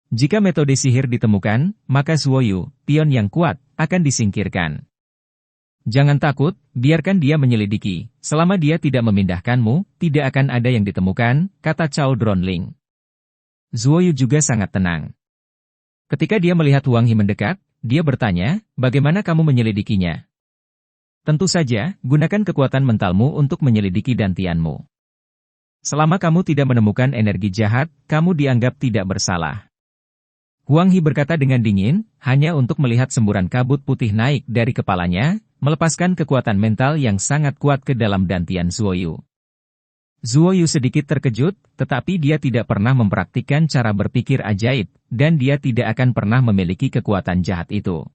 Jika metode sihir ditemukan, maka Zuoyu, pion yang kuat, akan disingkirkan. Jangan takut, biarkan dia menyelidiki. Selama dia tidak memindahkanmu, tidak akan ada yang ditemukan, kata Cao Dronling. Zuoyu juga sangat tenang. Ketika dia melihat Huang He mendekat, dia bertanya, bagaimana kamu menyelidikinya? Tentu saja, gunakan kekuatan mentalmu untuk menyelidiki dantianmu. Selama kamu tidak menemukan energi jahat, kamu dianggap tidak bersalah. Huang He berkata dengan dingin, hanya untuk melihat semburan kabut putih naik dari kepalanya, melepaskan kekuatan mental yang sangat kuat ke dalam dantian Zuoyu. Zuoyu sedikit terkejut, tetapi dia tidak pernah mempraktikkan cara berpikir ajaib, dan dia tidak akan pernah memiliki kekuatan jahat itu.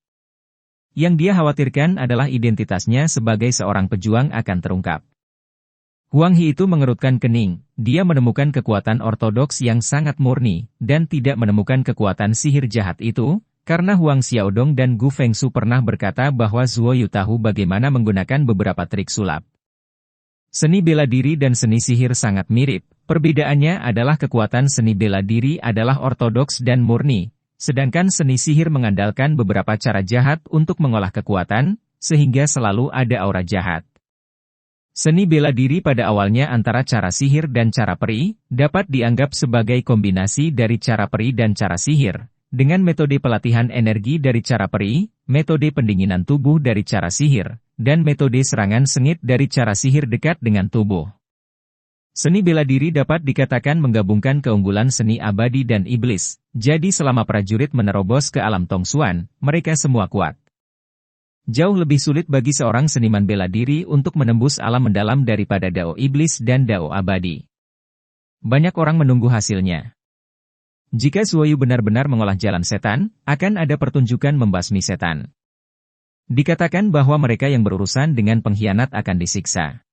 Yang dia khawatirkan adalah identitasnya sebagai seorang pejuang akan terungkap. Huang He itu mengerutkan kening, dia menemukan kekuatan ortodoks yang sangat murni, dan tidak menemukan kekuatan sihir jahat itu, karena Huang Xiaodong dan Gu Fengsu pernah berkata bahwa Zuoyu tahu bagaimana menggunakan beberapa trik sulap. Seni bela diri dan seni sihir sangat mirip, perbedaannya adalah kekuatan seni bela diri adalah ortodoks dan murni, sedangkan seni sihir mengandalkan beberapa cara jahat untuk mengolah kekuatan, sehingga selalu ada aura jahat. Seni bela diri pada awalnya antara cara sihir dan cara peri, dapat dianggap sebagai kombinasi dari cara peri dan cara sihir, dengan metode pelatihan energi dari cara peri, metode pendinginan tubuh dari cara sihir, dan metode serangan sengit dari cara sihir dekat dengan tubuh. Seni bela diri dapat dikatakan menggabungkan keunggulan seni abadi dan iblis, jadi selama prajurit menerobos ke alam Tongsuan, mereka semua kuat. Jauh lebih sulit bagi seorang seniman bela diri untuk menembus alam mendalam daripada dao iblis dan dao abadi. Banyak orang menunggu hasilnya. Jika Zuoyu benar-benar mengolah jalan setan, akan ada pertunjukan membasmi setan. Dikatakan bahwa mereka yang berurusan dengan pengkhianat akan disiksa.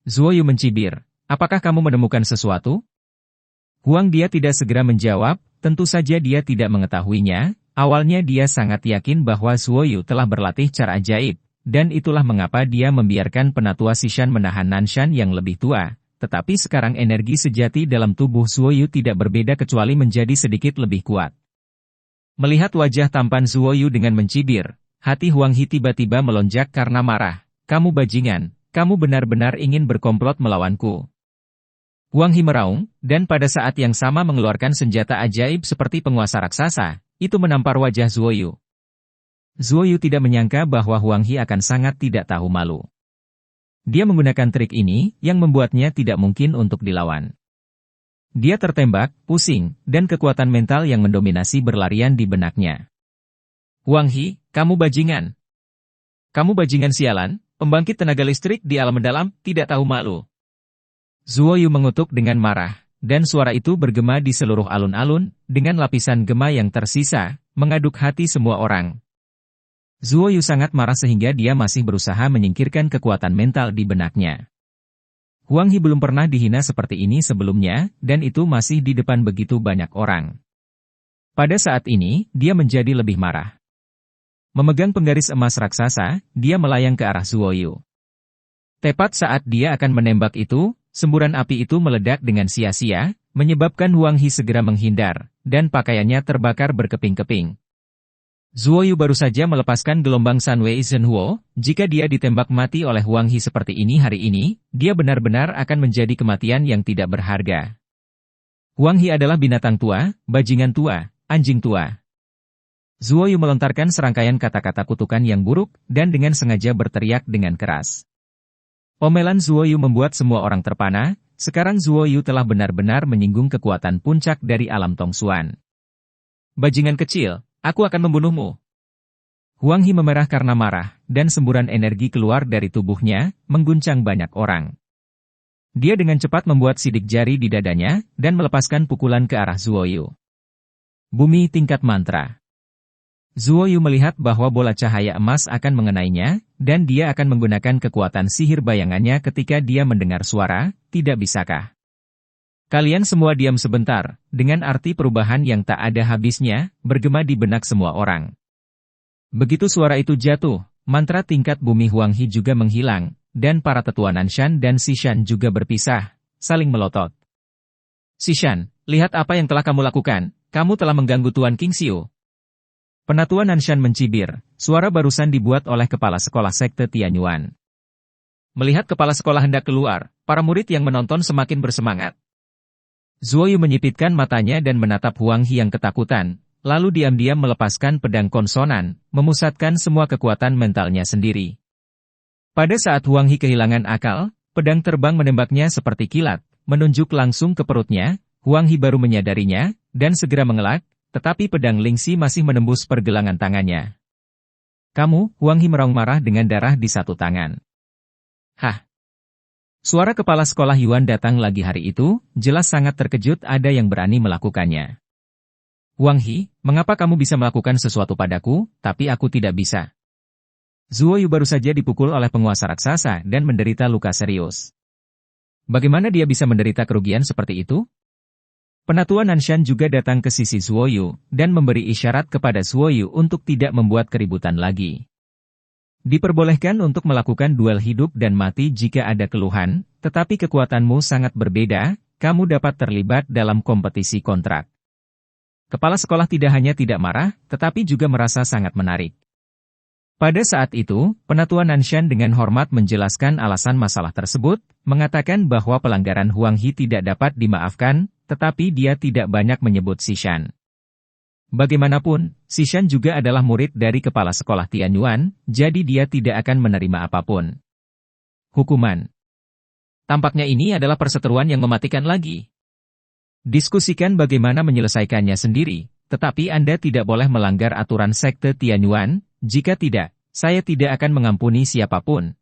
Zuoyu mencibir, apakah kamu menemukan sesuatu? Huang dia tidak segera menjawab, tentu saja dia tidak mengetahuinya. Awalnya dia sangat yakin bahwa Zuoyu telah berlatih cara ajaib, dan itulah mengapa dia membiarkan Penatua Sishan menahan Nanshan yang lebih tua. Tetapi sekarang energi sejati dalam tubuh Zuoyu tidak berbeda kecuali menjadi sedikit lebih kuat. Melihat wajah tampan Zuoyu dengan mencibir, hati Huang He tiba-tiba melonjak karena marah. Kamu bajingan, kamu benar-benar ingin berkomplot melawanku. Huang He meraung, dan pada saat yang sama mengeluarkan senjata ajaib seperti penguasa raksasa, itu menampar wajah Zuoyu. Zuoyu tidak menyangka bahwa Huang He akan sangat tidak tahu malu. Dia menggunakan trik ini, yang membuatnya tidak mungkin untuk dilawan. Dia tertembak, pusing, dan kekuatan mental yang mendominasi berlarian di benaknya. Huang He, kamu bajingan. Kamu bajingan sialan, pembangkit tenaga listrik di alam mendalam, tidak tahu malu. Zuoyu mengutuk dengan marah, dan suara itu bergema di seluruh alun-alun, dengan lapisan gema yang tersisa, mengaduk hati semua orang. Zuo Yu sangat marah sehingga dia masih berusaha menyingkirkan kekuatan mental di benaknya. Huang He belum pernah dihina seperti ini sebelumnya, dan itu masih di depan begitu banyak orang. Pada saat ini, dia menjadi lebih marah. Memegang penggaris emas raksasa, dia melayang ke arah Zuo Yu. Tepat saat dia akan menembak itu, semburan api itu meledak dengan sia-sia, menyebabkan Huang He segera menghindar, dan pakaiannya terbakar berkeping-keping. Zuo Yu baru saja melepaskan gelombang Sunwei Zhenhuo, jika dia ditembak mati oleh Huang He seperti ini hari ini, dia benar-benar akan menjadi kematian yang tidak berharga. Huang He adalah binatang tua, bajingan tua, anjing tua. Zuo Yu melontarkan serangkaian kata-kata kutukan yang buruk, dan dengan sengaja berteriak dengan keras. Omelan Zuo Yu membuat semua orang terpana, sekarang Zuo Yu telah benar-benar menyinggung kekuatan puncak dari alam Tongsuan. Bajingan kecil, aku akan membunuhmu. Huang He memerah karena marah, dan semburan energi keluar dari tubuhnya, mengguncang banyak orang. Dia dengan cepat membuat sidik jari di dadanya, dan melepaskan pukulan ke arah Zuo Yu. Bumi tingkat mantra. Zuo Yu melihat bahwa bola cahaya emas akan mengenainya, dan dia akan menggunakan kekuatan sihir bayangannya ketika dia mendengar suara, tidak bisakah? Kalian semua diam sebentar, dengan arti perubahan yang tak ada habisnya, bergema di benak semua orang. Begitu suara itu jatuh, mantra tingkat bumi Huang He juga menghilang, dan para tetua Nanshan dan Xishan juga berpisah, saling melotot. Xishan, lihat apa yang telah kamu lakukan, kamu telah mengganggu Tuan King Xiu. Penatua Nanshan mencibir, suara barusan dibuat oleh kepala sekolah sekte Tianyuan. Melihat kepala sekolah hendak keluar, para murid yang menonton semakin bersemangat. Zuo Yu menyipitkan matanya dan menatap Huang He yang ketakutan, lalu diam-diam melepaskan pedang konsonan, memusatkan semua kekuatan mentalnya sendiri. Pada saat Huang He kehilangan akal, pedang terbang menembaknya seperti kilat, menunjuk langsung ke perutnya. Huang He baru menyadarinya, dan segera mengelak, tetapi pedang Lingxi masih menembus pergelangan tangannya. Kamu, Huang He meraung marah dengan darah di satu tangan. Hah? Suara kepala sekolah Yuan datang lagi hari itu, jelas sangat terkejut ada yang berani melakukannya. Huang He, mengapa kamu bisa melakukan sesuatu padaku, tapi aku tidak bisa? Zuo Yu baru saja dipukul oleh penguasa raksasa dan menderita luka serius. Bagaimana dia bisa menderita kerugian seperti itu? Penatua Nanshan juga datang ke sisi Zuo Yu, dan memberi isyarat kepada Zuo Yu untuk tidak membuat keributan lagi. Diperbolehkan untuk melakukan duel hidup dan mati jika ada keluhan, tetapi kekuatanmu sangat berbeda, kamu dapat terlibat dalam kompetisi kontrak. Kepala sekolah tidak hanya tidak marah, tetapi juga merasa sangat menarik. Pada saat itu, Penatua Nanshan dengan hormat menjelaskan alasan masalah tersebut, mengatakan bahwa pelanggaran Huang He tidak dapat dimaafkan, tetapi dia tidak banyak menyebut Xishan. Bagaimanapun, Xishan juga adalah murid dari kepala sekolah Tianyuan, jadi dia tidak akan menerima apapun. Hukuman. Tampaknya ini adalah perseteruan yang mematikan lagi. Diskusikan bagaimana menyelesaikannya sendiri, tetapi Anda tidak boleh melanggar aturan sekte Tianyuan, jika tidak, saya tidak akan mengampuni siapapun.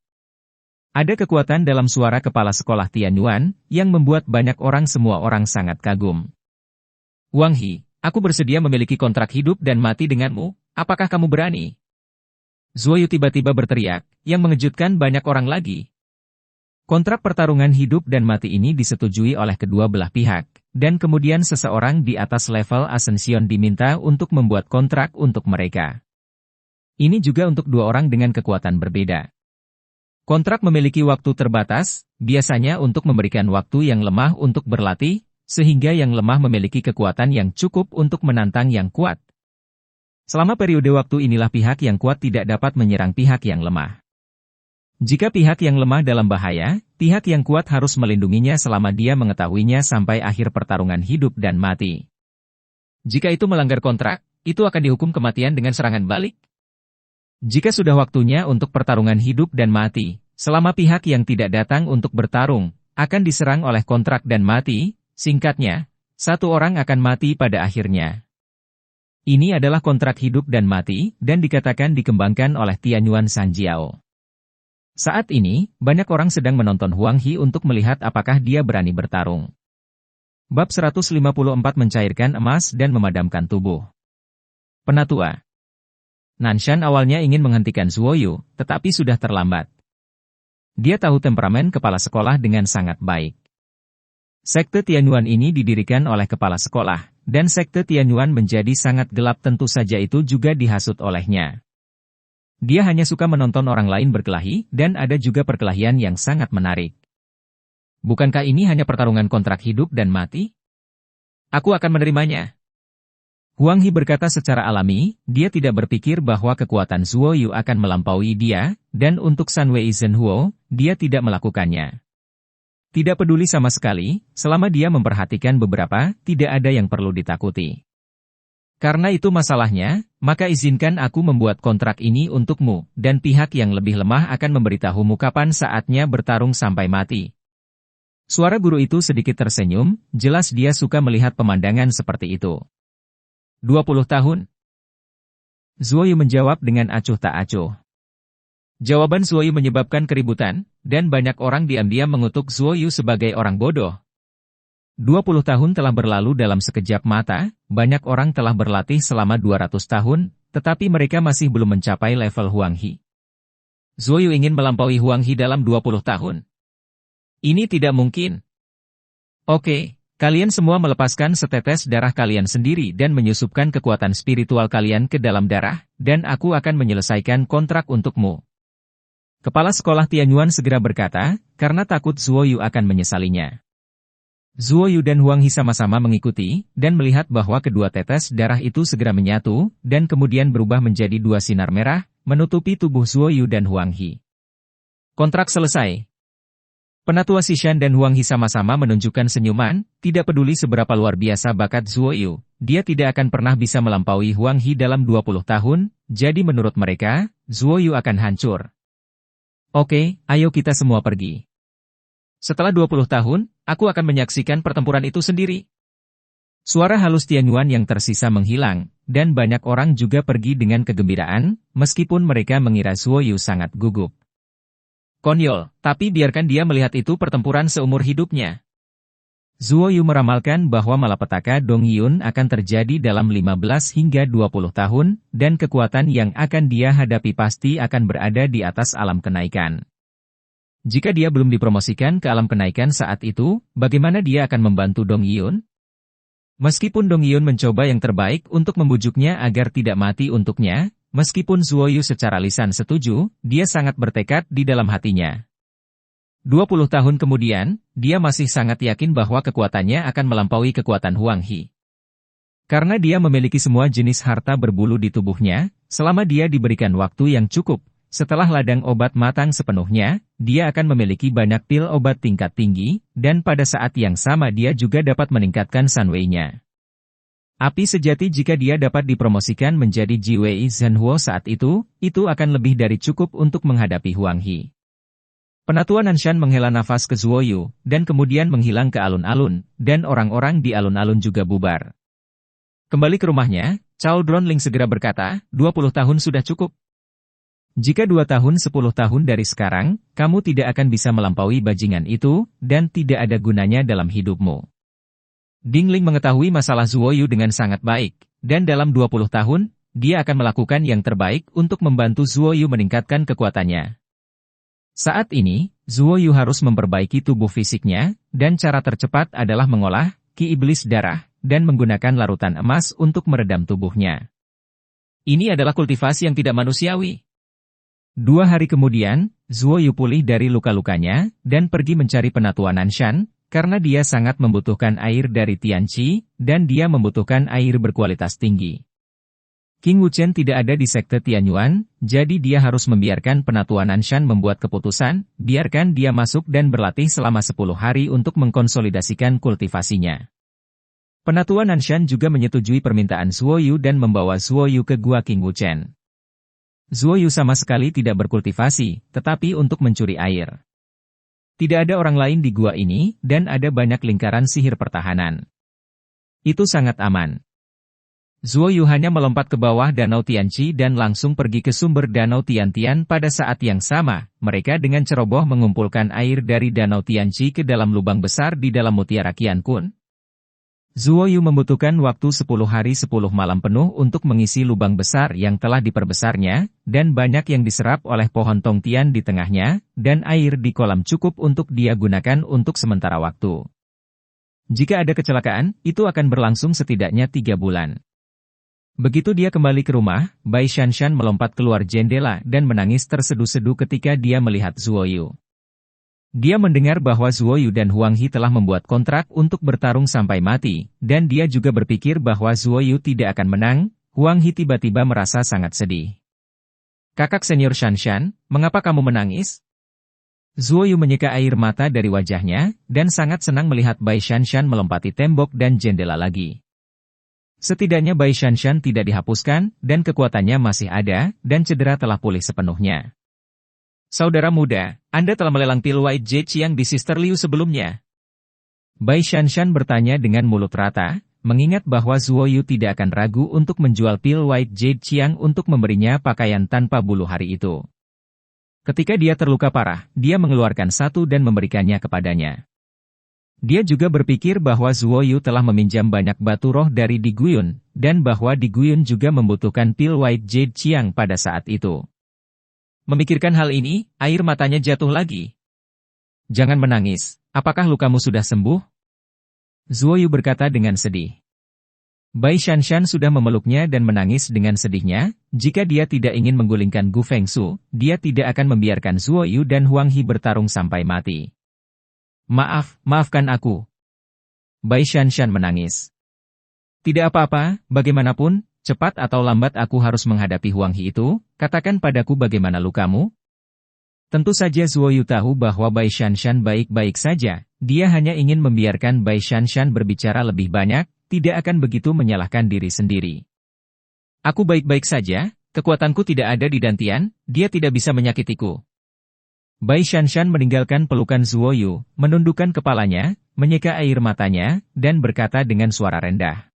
Ada kekuatan dalam suara kepala sekolah Tianyuan, yang membuat banyak orang semua orang sangat kagum. Huang He, aku bersedia memiliki kontrak hidup dan mati denganmu, apakah kamu berani? Zuo Yu tiba-tiba berteriak, yang mengejutkan banyak orang lagi. Kontrak pertarungan hidup dan mati ini disetujui oleh kedua belah pihak, dan kemudian seseorang di atas level Ascension diminta untuk membuat kontrak untuk mereka. Ini juga untuk dua orang dengan kekuatan berbeda. Kontrak memiliki waktu terbatas, biasanya untuk memberikan waktu yang lemah untuk berlatih, sehingga yang lemah memiliki kekuatan yang cukup untuk menantang yang kuat. Selama periode waktu inilah pihak yang kuat tidak dapat menyerang pihak yang lemah. Jika pihak yang lemah dalam bahaya, pihak yang kuat harus melindunginya selama dia mengetahuinya sampai akhir pertarungan hidup dan mati. Jika itu melanggar kontrak, itu akan dihukum kematian dengan serangan balik. Jika sudah waktunya untuk pertarungan hidup dan mati, selama pihak yang tidak datang untuk bertarung, akan diserang oleh kontrak dan mati, singkatnya, satu orang akan mati pada akhirnya. Ini adalah kontrak hidup dan mati, dan dikatakan dikembangkan oleh Tianyuan Sanjiao. Saat ini, banyak orang sedang menonton Huang He untuk melihat apakah dia berani bertarung. Bab 154 mencairkan emas dan memadamkan tubuh. Penatua. Nanshan awalnya ingin menghentikan Zuoyu, tetapi sudah terlambat. Dia tahu temperamen kepala sekolah dengan sangat baik. Sekte Tianyuan ini didirikan oleh kepala sekolah, dan sekte Tianyuan menjadi sangat gelap, tentu saja itu juga dihasut olehnya. Dia hanya suka menonton orang lain berkelahi, dan ada juga perkelahian yang sangat menarik. Bukankah ini hanya pertarungan kontrak hidup dan mati? Aku akan menerimanya. Huang He berkata secara alami, dia tidak berpikir bahwa kekuatan Zuoyu akan melampaui dia, dan untuk Sunwei Zhenhuo, dia tidak melakukannya. Tidak peduli sama sekali, selama dia memperhatikan beberapa, tidak ada yang perlu ditakuti. Karena itu masalahnya, maka izinkan aku membuat kontrak ini untukmu, dan pihak yang lebih lemah akan memberitahumu kapan saatnya bertarung sampai mati. Suara guru itu sedikit tersenyum, jelas dia suka melihat pemandangan seperti itu. 20 tahun. Zuoyu menjawab dengan acuh tak acuh. Jawaban Zuoyu menyebabkan keributan, dan banyak orang diam-diam mengutuk Zuoyu sebagai orang bodoh. 20 tahun telah berlalu dalam sekejap mata, banyak orang telah berlatih selama 200 tahun, tetapi mereka masih belum mencapai level Huang He. Zuoyu ingin melampaui Huang He dalam 20 tahun. Ini tidak mungkin. Oke. Kalian semua melepaskan setetes darah kalian sendiri dan menyusupkan kekuatan spiritual kalian ke dalam darah, dan aku akan menyelesaikan kontrak untukmu. Kepala sekolah Tianyuan segera berkata, karena takut Zuoyu akan menyesalinya. Zuoyu dan Huang He sama-sama mengikuti, dan melihat bahwa kedua tetes darah itu segera menyatu, dan kemudian berubah menjadi dua sinar merah, menutupi tubuh Zuoyu dan Huang He. Kontrak selesai. Penatua Xishan dan Huang He sama-sama menunjukkan senyuman, tidak peduli seberapa luar biasa bakat Zuoyu, dia tidak akan pernah bisa melampaui Huang He dalam 20 tahun, jadi menurut mereka, Zuoyu akan hancur. Oke, ayo kita semua pergi. Setelah 20 tahun, aku akan menyaksikan pertempuran itu sendiri. Suara halus Tianyuan yang tersisa menghilang, dan banyak orang juga pergi dengan kegembiraan, meskipun mereka mengira Zuoyu sangat gugup. Konyol, tapi biarkan dia melihat itu pertempuran seumur hidupnya. Zuoyu meramalkan bahwa malapetaka Dongyun akan terjadi dalam 15 hingga 20 tahun, dan kekuatan yang akan dia hadapi pasti akan berada di atas alam kenaikan. Jika dia belum dipromosikan ke alam kenaikan saat itu, bagaimana dia akan membantu Dongyun? Meskipun Dongyun mencoba yang terbaik untuk membujuknya agar tidak mati untuknya, meskipun Zuoyu secara lisan setuju, dia sangat bertekad di dalam hatinya. 20 tahun kemudian, dia masih sangat yakin bahwa kekuatannya akan melampaui kekuatan Huang He. Karena dia memiliki semua jenis harta berbulu di tubuhnya, selama dia diberikan waktu yang cukup, setelah ladang obat matang sepenuhnya, dia akan memiliki banyak pil obat tingkat tinggi, dan pada saat yang sama dia juga dapat meningkatkan Sunwei-nya. Api sejati jika dia dapat dipromosikan menjadi Jiwei Zhenhuo saat itu akan lebih dari cukup untuk menghadapi Huang He. Penatua Nanshan menghela nafas ke Zuoyu, dan kemudian menghilang ke alun-alun, dan orang-orang di alun-alun juga bubar. Kembali ke rumahnya, Cao Dronling segera berkata, 20 tahun sudah cukup. Jika 2 tahun 10 tahun dari sekarang, kamu tidak akan bisa melampaui bajingan itu, dan tidak ada gunanya dalam hidupmu. Ding Ling mengetahui masalah Zuoyu dengan sangat baik, dan dalam 20 tahun, dia akan melakukan yang terbaik untuk membantu Zuoyu meningkatkan kekuatannya. Saat ini, Zuoyu harus memperbaiki tubuh fisiknya, dan cara tercepat adalah mengolah ki iblis darah, dan menggunakan larutan emas untuk meredam tubuhnya. Ini adalah kultivasi yang tidak manusiawi. 2 hari kemudian, Zuoyu pulih dari luka-lukanya, dan pergi mencari penatua Nanshan, karena dia sangat membutuhkan air dari Tianqi, dan dia membutuhkan air berkualitas tinggi. King Wuchen tidak ada di sekte Tianyuan, jadi dia harus membiarkan penatua Nanshan membuat keputusan, biarkan dia masuk dan berlatih selama 10 hari untuk mengkonsolidasikan kultivasinya. Penatua Nanshan juga menyetujui permintaan Zuoyu dan membawa Zuoyu ke gua King Wuchen. Zuoyu sama sekali tidak berkultivasi, tetapi untuk mencuri air. Tidak ada orang lain di gua ini, dan ada banyak lingkaran sihir pertahanan. Itu sangat aman. Zuoyu hanya melompat ke bawah Danau Tianqi dan langsung pergi ke sumber Danau Tiantian pada saat yang sama, mereka dengan ceroboh mengumpulkan air dari Danau Tianqi ke dalam lubang besar di dalam mutiara Qiankun. Zuo Yu membutuhkan waktu 10 hari 10 malam penuh untuk mengisi lubang besar yang telah diperbesarnya, dan banyak yang diserap oleh pohon tongtian di tengahnya, dan air di kolam cukup untuk dia gunakan untuk sementara waktu. Jika ada kecelakaan, itu akan berlangsung setidaknya 3 bulan. Begitu dia kembali ke rumah, Bai Shanshan melompat keluar jendela dan menangis terseduh-seduh ketika dia melihat Zuo Yu. Dia mendengar bahwa Zuo Yu dan Huang He telah membuat kontrak untuk bertarung sampai mati, dan dia juga berpikir bahwa Zuo Yu tidak akan menang. Huang He tiba-tiba merasa sangat sedih. "Kakak senior Shanshan, mengapa kamu menangis?" Zuo Yu menyeka air mata dari wajahnya, dan sangat senang melihat Bai Shanshan melompati tembok dan jendela lagi. Setidaknya Bai Shanshan tidak dihapuskan, dan kekuatannya masih ada, dan cedera telah pulih sepenuhnya. "Saudara muda, Anda telah melelang pil White Jade Qiang di Sister Liu sebelumnya?" Bai Shanshan bertanya dengan mulut rata, mengingat bahwa Zuo Yu tidak akan ragu untuk menjual pil White Jade Qiang untuk memberinya pakaian tanpa bulu hari itu. Ketika dia terluka parah, dia mengeluarkan satu dan memberikannya kepadanya. Dia juga berpikir bahwa Zuo Yu telah meminjam banyak batu roh dari Di Guyun, dan bahwa Di Guyun juga membutuhkan pil White Jade Qiang pada saat itu. Memikirkan hal ini, air matanya jatuh lagi. "Jangan menangis, apakah lukamu sudah sembuh?" Zuo Yu berkata dengan sedih. Bai Shanshan sudah memeluknya dan menangis dengan sedihnya. Jika dia tidak ingin menggulingkan Gu Fengsu, dia tidak akan membiarkan Zuo Yu dan Huang He bertarung sampai mati. Maafkan aku." Bai Shanshan menangis. "Tidak apa-apa, bagaimanapun, cepat atau lambat aku harus menghadapi Huang He itu. Katakan padaku bagaimana lukamu?" Tentu saja Zuo Yu tahu bahwa Bai Shanshan baik-baik saja. Dia hanya ingin membiarkan Bai Shanshan berbicara lebih banyak, tidak akan begitu menyalahkan diri sendiri. "Aku baik-baik saja, kekuatanku tidak ada di Dantian, dia tidak bisa menyakitiku." Bai Shanshan meninggalkan pelukan Zuo Yu, menundukkan kepalanya, menyeka air matanya, dan berkata dengan suara rendah.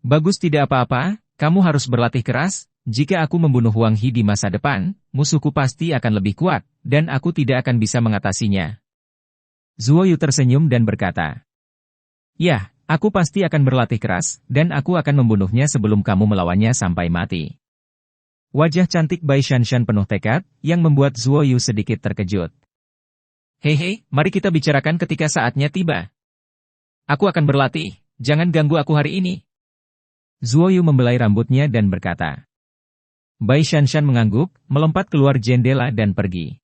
"Bagus, tidak apa-apa, kamu harus berlatih keras. Jika aku membunuh Huang He di masa depan, musuhku pasti akan lebih kuat, dan aku tidak akan bisa mengatasinya." Zuo Yu tersenyum dan berkata, "Ya, aku pasti akan berlatih keras, dan aku akan membunuhnya sebelum kamu melawannya sampai mati." Wajah cantik Bai Shanshan penuh tekad, yang membuat Zuo Yu sedikit terkejut. Hei, mari kita bicarakan ketika saatnya tiba. Aku akan berlatih, jangan ganggu aku hari ini." Zuo Yu membelai rambutnya dan berkata. Bai Shanshan mengangguk, melompat keluar jendela dan pergi.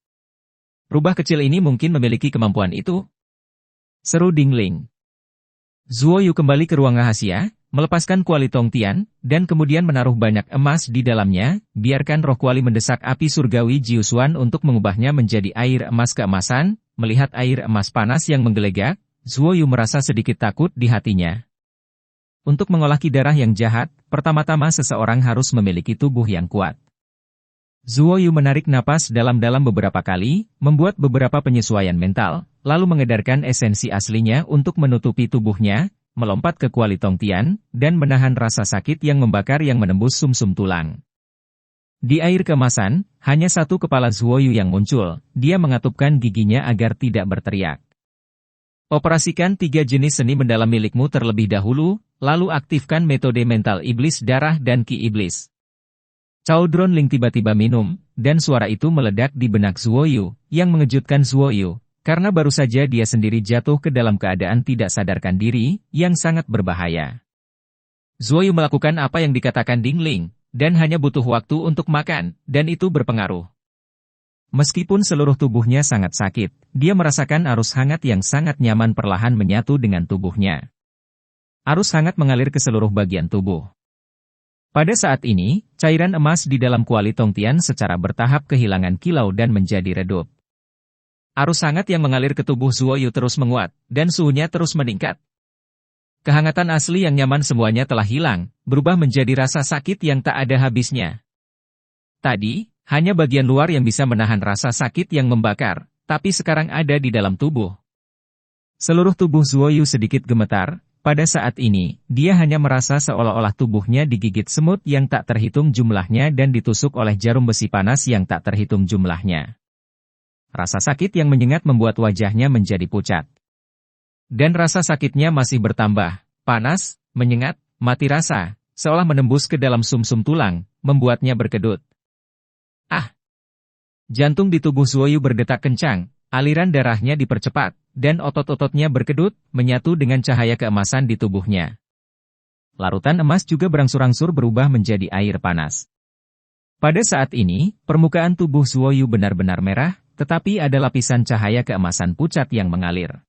"Rubah kecil ini mungkin memiliki kemampuan itu," seru Ding Ling. Zuo Yu kembali ke ruang rahasia, melepaskan kuali Tongtian, dan kemudian menaruh banyak emas di dalamnya. Biarkan roh kuali mendesak api surgawi Jiusuan untuk mengubahnya menjadi air emas keemasan. Melihat air emas panas yang menggelegak, Zuo Yu merasa sedikit takut di hatinya. Untuk mengolah ki darah yang jahat, pertama-tama seseorang harus memiliki tubuh yang kuat. Zuo Yu menarik napas dalam-dalam beberapa kali, membuat beberapa penyesuaian mental, lalu mengedarkan esensi aslinya untuk menutupi tubuhnya, melompat ke kuali Tongtian, dan menahan rasa sakit yang membakar yang menembus sumsum tulang. Di air kemasan, hanya satu kepala Zuo Yu yang muncul. Dia mengatupkan giginya agar tidak berteriak. Operasikan 3 jenis seni mendalam milikmu terlebih dahulu, lalu aktifkan metode mental iblis darah dan ki iblis. Caudron Ling tiba-tiba minum, dan suara itu meledak di benak Zuo Yu, yang mengejutkan Zuo Yu, karena baru saja dia sendiri jatuh ke dalam keadaan tidak sadarkan diri, yang sangat berbahaya. Zuo Yu melakukan apa yang dikatakan Ding Ling, dan hanya butuh waktu untuk makan, dan itu berpengaruh. Meskipun seluruh tubuhnya sangat sakit, dia merasakan arus hangat yang sangat nyaman perlahan menyatu dengan tubuhnya. Arus hangat mengalir ke seluruh bagian tubuh. Pada saat ini, cairan emas di dalam kuali Tongtian secara bertahap kehilangan kilau dan menjadi redup. Arus hangat yang mengalir ke tubuh Zuo Yu terus menguat, dan suhunya terus meningkat. Kehangatan asli yang nyaman semuanya telah hilang, berubah menjadi rasa sakit yang tak ada habisnya. Tadi, hanya bagian luar yang bisa menahan rasa sakit yang membakar, tapi sekarang ada di dalam tubuh. Seluruh tubuh Zuo Yu sedikit gemetar. Pada saat ini, dia hanya merasa seolah-olah tubuhnya digigit semut yang tak terhitung jumlahnya dan ditusuk oleh jarum besi panas yang tak terhitung jumlahnya. Rasa sakit yang menyengat membuat wajahnya menjadi pucat. Dan rasa sakitnya masih bertambah. panas, menyengat, mati rasa, seolah menembus ke dalam sumsum tulang, membuatnya berkedut. Ah! Jantung di tubuh Zuoyu berdetak kencang, aliran darahnya dipercepat, dan otot-ototnya berkedut, menyatu dengan cahaya keemasan di tubuhnya. Larutan emas juga berangsur-angsur berubah menjadi air panas. Pada saat ini, permukaan tubuh Zuoyu benar-benar merah, tetapi ada lapisan cahaya keemasan pucat yang mengalir.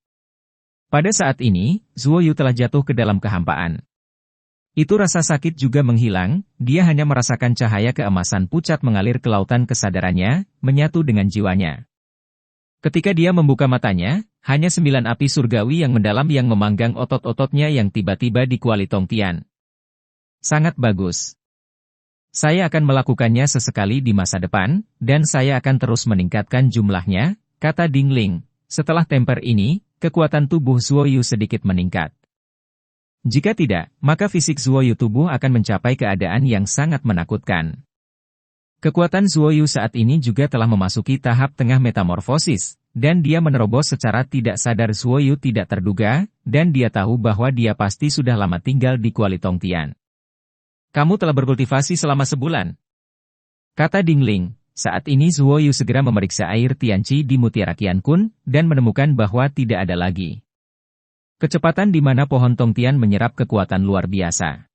Pada saat ini, Zuoyu telah jatuh ke dalam kehampaan. Itu rasa sakit juga menghilang, dia hanya merasakan cahaya keemasan pucat mengalir ke lautan kesadarannya, menyatu dengan jiwanya. Ketika dia membuka matanya, hanya 9 api surgawi yang mendalam yang memanggang otot-ototnya yang tiba-tiba di Kuali Tongtian. Sangat bagus. Saya akan melakukannya sesekali di masa depan, dan saya akan terus meningkatkan jumlahnya, kata Ding Ling. Setelah temper ini, kekuatan tubuh Zuoyu sedikit meningkat. Jika tidak, maka fisik Zuoyu tubuh akan mencapai keadaan yang sangat menakutkan. Kekuatan Zuoyu saat ini juga telah memasuki tahap tengah metamorfosis, dan dia menerobos secara tidak sadar. Zuoyu tidak terduga, dan dia tahu bahwa dia pasti sudah lama tinggal di Kuali Tongtian. Kamu telah berkultivasi selama sebulan, kata Ding Ling. Saat ini Zuoyu segera memeriksa air Tianqi di Mutiara Qiankun, dan menemukan bahwa tidak ada lagi kecepatan di mana pohon Tongtian menyerap kekuatan luar biasa.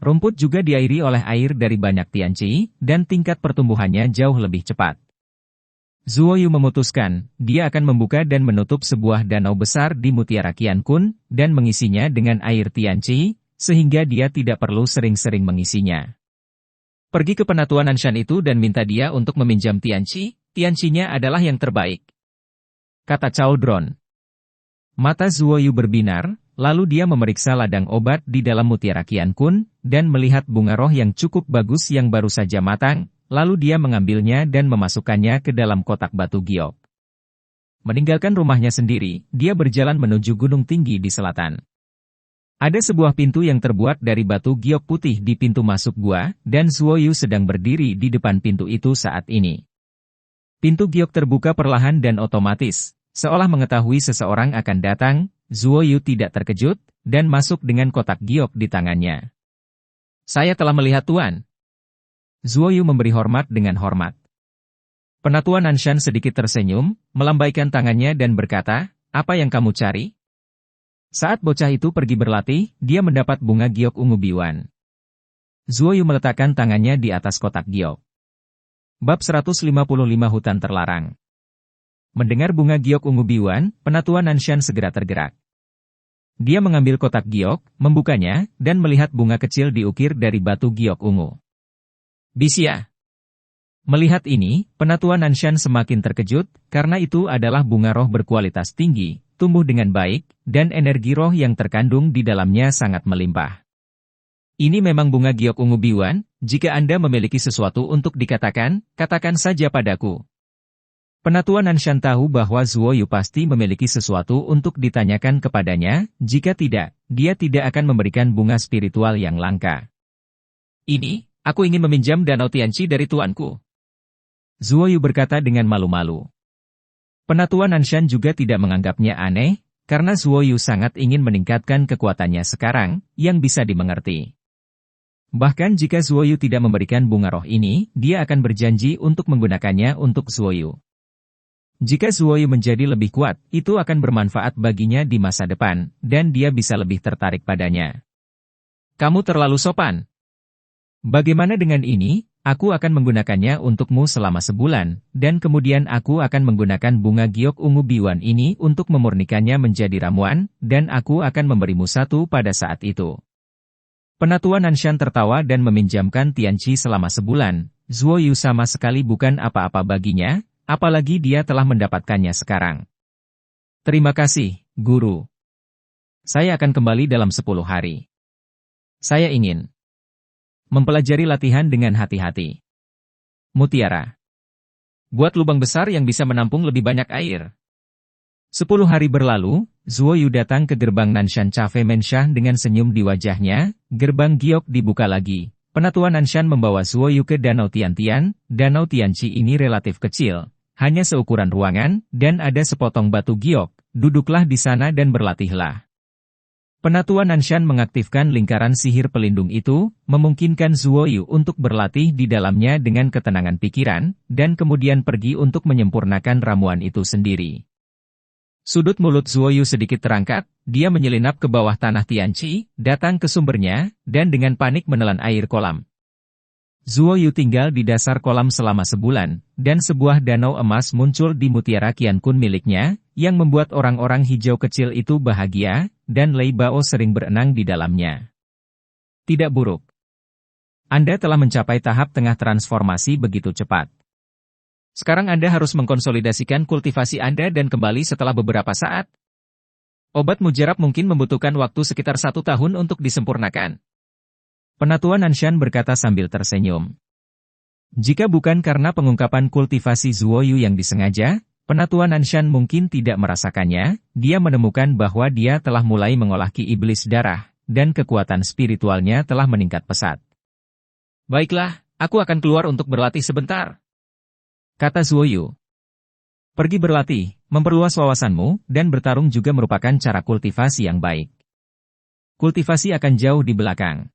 Rumput juga diairi oleh air dari banyak Tianqi, dan tingkat pertumbuhannya jauh lebih cepat. Zuoyu memutuskan, dia akan membuka dan menutup sebuah danau besar di Mutiara Qiankun, dan mengisinya dengan air Tianqi, sehingga dia tidak perlu sering-sering mengisinya. Pergi ke penatuan Nanshan itu dan minta dia untuk meminjam Tianqi, Tianqi-nya adalah yang terbaik, kata Cao Dron. Mata Zuoyu berbinar, lalu dia memeriksa ladang obat di dalam Mutiara Qiankun, dan melihat bunga roh yang cukup bagus yang baru saja matang, lalu dia mengambilnya dan memasukkannya ke dalam kotak batu giok. Meninggalkan rumahnya sendiri, dia berjalan menuju gunung tinggi di selatan. Ada sebuah pintu yang terbuat dari batu giok putih di pintu masuk gua, dan Zuoyu sedang berdiri di depan pintu itu saat ini. Pintu giok terbuka perlahan dan otomatis. Seolah mengetahui seseorang akan datang, Zuoyu tidak terkejut, dan masuk dengan kotak giok di tangannya. Saya telah melihat Tuan. Zuoyu memberi hormat dengan hormat. Penatuan Nanshan sedikit tersenyum, melambaikan tangannya dan berkata, apa yang kamu cari? Saat bocah itu pergi berlatih, dia mendapat bunga giok ungu biwan. Zuoyu meletakkan tangannya di atas kotak giok. Bab 155 Hutan Terlarang. Mendengar bunga giok ungu biwan, penatuan Nanshan segera tergerak. Dia mengambil kotak giok, membukanya, dan melihat bunga kecil diukir dari batu giok ungu. Bisya. Melihat ini, penatuan Nanshan semakin terkejut, karena itu adalah bunga roh berkualitas tinggi, tumbuh dengan baik, dan energi roh yang terkandung di dalamnya sangat melimpah. Ini memang bunga giok ungu biwan, jika Anda memiliki sesuatu untuk dikatakan, katakan saja padaku. Penatuan Nanshan tahu bahwa Zuoyu pasti memiliki sesuatu untuk ditanyakan kepadanya, jika tidak, dia tidak akan memberikan bunga spiritual yang langka. Ini, aku ingin meminjam danau Tianqi dari tuanku. Zuoyu berkata dengan malu-malu. Penatuan Nanshan juga tidak menganggapnya aneh, karena Zuoyu sangat ingin meningkatkan kekuatannya sekarang, yang bisa dimengerti. Bahkan jika Zuoyu tidak memberikan bunga roh ini, dia akan berjanji untuk menggunakannya untuk Zuoyu. Jika Zuoyu menjadi lebih kuat, itu akan bermanfaat baginya di masa depan, dan dia bisa lebih tertarik padanya. Kamu terlalu sopan. Bagaimana dengan ini? Aku akan menggunakannya untukmu selama sebulan, dan kemudian aku akan menggunakan bunga giok ungu biwan ini untuk memurnikannya menjadi ramuan, dan aku akan memberimu satu pada saat itu. Penatuan Nanshan tertawa dan meminjamkan Tianqi selama sebulan. Zuoyu sama sekali bukan apa-apa baginya, apalagi dia telah mendapatkannya sekarang. Terima kasih, Guru. Saya akan kembali dalam 10 hari. Saya ingin mempelajari latihan dengan hati-hati. Mutiara. Buat lubang besar yang bisa menampung lebih banyak air. 10 hari berlalu, Zuoyu datang ke gerbang Nanshan Cafe Menshah dengan senyum di wajahnya, gerbang giok dibuka lagi. Penatuan Nanshan membawa Zuoyu ke Danau Tiantian. Danau Tianqi ini relatif kecil, hanya seukuran ruangan, dan ada sepotong batu giok. Duduklah di sana dan berlatihlah. Penatua Nanshan mengaktifkan lingkaran sihir pelindung itu, memungkinkan Zuoyu untuk berlatih di dalamnya dengan ketenangan pikiran, dan kemudian pergi untuk menyempurnakan ramuan itu sendiri. Sudut mulut Zuoyu sedikit terangkat, dia menyelinap ke bawah tanah Tianqi, datang ke sumbernya, dan dengan panik menelan air kolam. Zuoyu tinggal di dasar kolam selama sebulan, dan sebuah danau emas muncul di mutiara Qiankun miliknya, yang membuat orang-orang hijau kecil itu bahagia, dan Lei Bao sering berenang di dalamnya. Tidak buruk. Anda telah mencapai tahap tengah transformasi begitu cepat. Sekarang Anda harus mengkonsolidasikan kultivasi Anda dan kembali setelah beberapa saat. Obat mujarab mungkin membutuhkan waktu sekitar 1 tahun untuk disempurnakan. Penatua Nanshan berkata sambil tersenyum. Jika bukan karena pengungkapan kultivasi Zuoyu yang disengaja, Penatua Nanshan mungkin tidak merasakannya, dia menemukan bahwa dia telah mulai mengolah ki iblis darah, dan kekuatan spiritualnya telah meningkat pesat. Baiklah, aku akan keluar untuk berlatih sebentar, kata Zuoyu. Pergi berlatih, memperluas wawasanmu, dan bertarung juga merupakan cara kultivasi yang baik. Kultivasi akan jauh di belakang.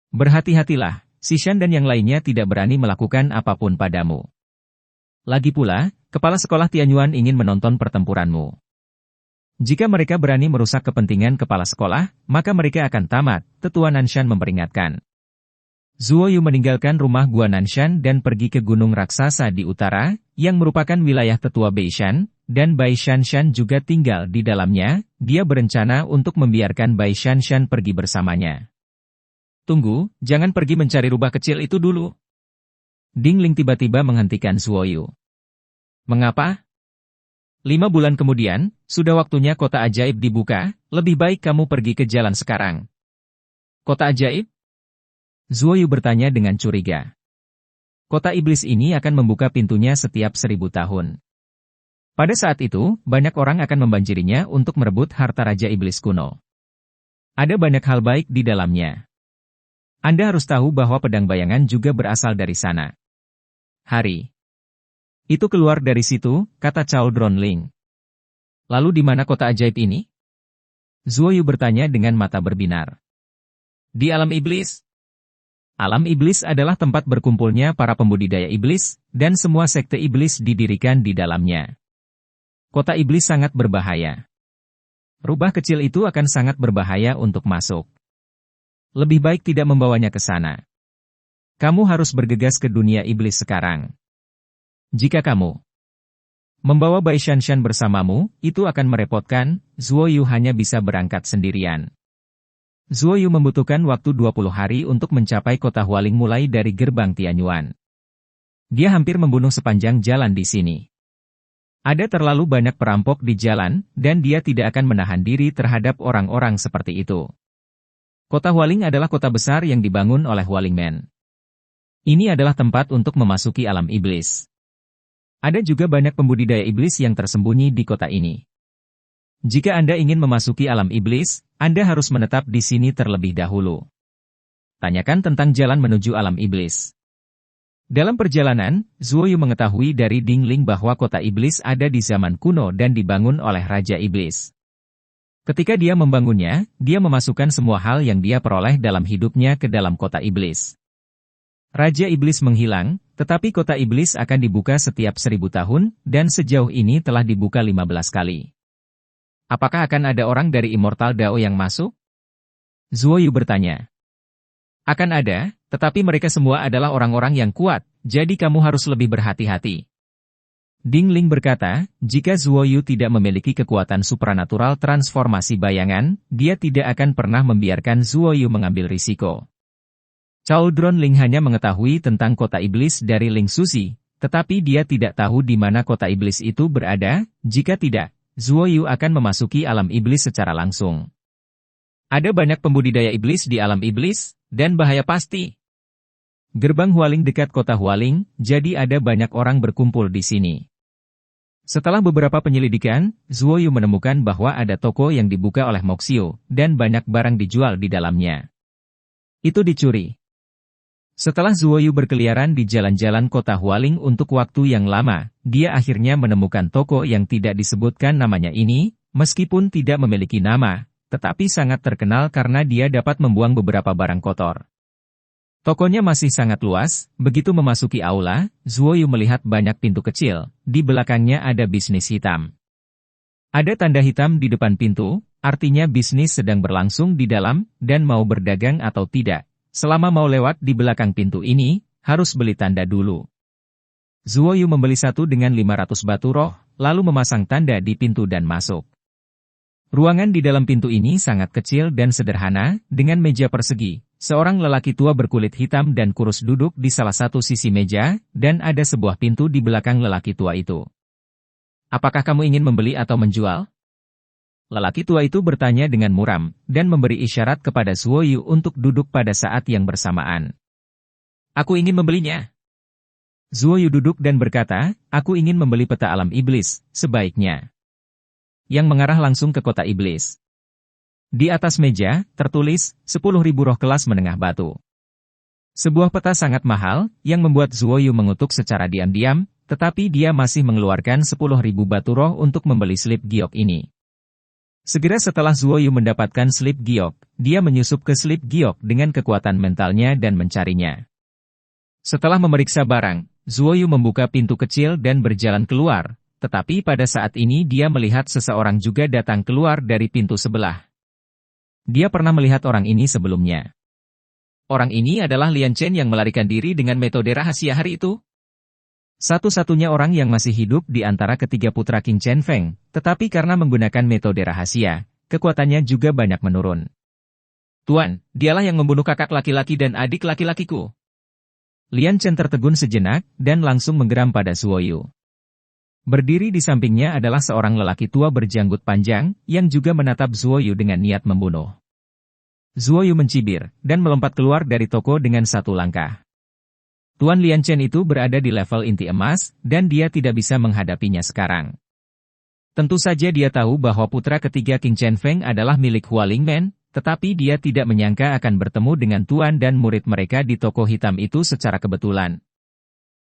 Berhati-hatilah, Sishan dan yang lainnya tidak berani melakukan apapun padamu. Lagi pula, kepala sekolah Tianyuan ingin menonton pertempuranmu. Jika mereka berani merusak kepentingan kepala sekolah, maka mereka akan tamat, Tetua Nanshan memperingatkan. Zuoyu meninggalkan rumah Gua Nanshan dan pergi ke gunung raksasa di utara, yang merupakan wilayah Tetua Beishan, dan Bai Shanshan juga tinggal di dalamnya. Dia berencana untuk membiarkan Bai Shanshan pergi bersamanya. Tunggu, jangan pergi mencari rubah kecil itu dulu. Ding Ling tiba-tiba menghentikan Zuoyu. Mengapa? 5 bulan kemudian, sudah waktunya kota ajaib dibuka, lebih baik kamu pergi ke jalan sekarang. Kota ajaib? Zuoyu bertanya dengan curiga. Kota iblis ini akan membuka pintunya setiap 1000 tahun. Pada saat itu, banyak orang akan membanjirinya untuk merebut harta Raja Iblis kuno. Ada banyak hal baik di dalamnya. Anda harus tahu bahwa pedang bayangan juga berasal dari sana. Hari itu keluar dari situ, kata Cao Dronling. Lalu di mana kota ajaib ini? Zuoyu bertanya dengan mata berbinar. Di alam iblis. Alam iblis adalah tempat berkumpulnya para pembudidaya iblis, dan semua sekte iblis didirikan di dalamnya. Kota iblis sangat berbahaya. Rubah kecil itu akan sangat berbahaya untuk masuk. Lebih baik tidak membawanya ke sana. Kamu harus bergegas ke dunia iblis sekarang. Jika kamu membawa Bai Shanshan bersamamu, itu akan merepotkan. Zuoyu hanya bisa berangkat sendirian. Zuoyu membutuhkan waktu 20 hari untuk mencapai kota Hualing mulai dari gerbang Tianyuan. Dia hampir membunuh sepanjang jalan di sini. Ada terlalu banyak perampok di jalan, dan dia tidak akan menahan diri terhadap orang-orang seperti itu. Kota Hualing adalah kota besar yang dibangun oleh Hualing Men. Ini adalah tempat untuk memasuki alam iblis. Ada juga banyak pembudidaya iblis yang tersembunyi di kota ini. Jika Anda ingin memasuki alam iblis, Anda harus menetap di sini terlebih dahulu. Tanyakan tentang jalan menuju alam iblis. Dalam perjalanan, Zuoyu mengetahui dari Ding Ling bahwa kota iblis ada di zaman kuno dan dibangun oleh Raja Iblis. Ketika dia membangunnya, dia memasukkan semua hal yang dia peroleh dalam hidupnya ke dalam kota iblis. Raja Iblis menghilang, tetapi kota iblis akan dibuka setiap 1000 tahun, dan sejauh ini telah dibuka 15 kali. Apakah akan ada orang dari Immortal Dao yang masuk? Zuoyu bertanya. Akan ada, tetapi mereka semua adalah orang-orang yang kuat, jadi kamu harus lebih berhati-hati. Ding Ling berkata, jika Zuoyu tidak memiliki kekuatan supranatural transformasi bayangan, dia tidak akan pernah membiarkan Zuoyu mengambil risiko. Cao Dronling hanya mengetahui tentang kota iblis dari Ling Susi, tetapi dia tidak tahu di mana kota iblis itu berada. Jika tidak, Zuoyu akan memasuki alam iblis secara langsung. Ada banyak pembudidaya iblis di alam iblis, dan bahaya pasti. Gerbang Hualing dekat kota Hualing, jadi ada banyak orang berkumpul di sini. Setelah beberapa penyelidikan, Zuoyu menemukan bahwa ada toko yang dibuka oleh Moxio, dan banyak barang dijual di dalamnya. Itu dicuri. Setelah Zuoyu berkeliaran di jalan-jalan kota Hualing untuk waktu yang lama, dia akhirnya menemukan toko yang tidak disebutkan namanya ini, meskipun tidak memiliki nama, tetapi sangat terkenal karena dia dapat membuang beberapa barang kotor. Tokonya masih sangat luas, begitu memasuki aula, Zuoyu melihat banyak pintu kecil, di belakangnya ada bisnis hitam. Ada tanda hitam di depan pintu, artinya bisnis sedang berlangsung di dalam, dan mau berdagang atau tidak. Selama mau lewat di belakang pintu ini, harus beli tanda dulu. Zuoyu membeli satu dengan 500 batu roh, lalu memasang tanda di pintu dan masuk. Ruangan di dalam pintu ini sangat kecil dan sederhana, dengan meja persegi. Seorang lelaki tua berkulit hitam dan kurus duduk di salah satu sisi meja, dan ada sebuah pintu di belakang lelaki tua itu. Apakah kamu ingin membeli atau menjual? Lelaki tua itu bertanya dengan muram, dan memberi isyarat kepada Zuoyu untuk duduk pada saat yang bersamaan. Aku ingin membelinya. Zuoyu duduk dan berkata, aku ingin membeli peta alam iblis, sebaiknya. Yang mengarah langsung ke kota iblis. Di atas meja, tertulis, 10.000 roh kelas menengah batu. Sebuah peta sangat mahal, yang membuat Zuoyu mengutuk secara diam-diam, tetapi dia masih mengeluarkan 10.000 batu roh untuk membeli slip giok ini. Segera setelah Zuoyu mendapatkan slip giok, dia menyusup ke slip giok dengan kekuatan mentalnya dan mencarinya. Setelah memeriksa barang, Zuoyu membuka pintu kecil dan berjalan keluar, tetapi pada saat ini dia melihat seseorang juga datang keluar dari pintu sebelah. Dia pernah melihat orang ini sebelumnya. Orang ini adalah Lian Chen yang melarikan diri dengan metode rahasia hari itu. Satu-satunya orang yang masih hidup di antara ketiga putra King Chen Feng, tetapi karena menggunakan metode rahasia, kekuatannya juga banyak menurun. Tuan, dialah yang membunuh kakak laki-laki dan adik laki-lakiku. Lian Chen tertegun sejenak, dan langsung menggeram pada Zuoyu. Berdiri di sampingnya adalah seorang lelaki tua berjanggut panjang, yang juga menatap Zuoyu dengan niat membunuh. Zuoyu mencibir, dan melompat keluar dari toko dengan satu langkah. Tuan Lian Chen itu berada di level inti emas, dan dia tidak bisa menghadapinya sekarang. Tentu saja dia tahu bahwa putra ketiga King Chen Feng adalah milik Hua Lingmen, tetapi dia tidak menyangka akan bertemu dengan tuan dan murid mereka di toko hitam itu secara kebetulan.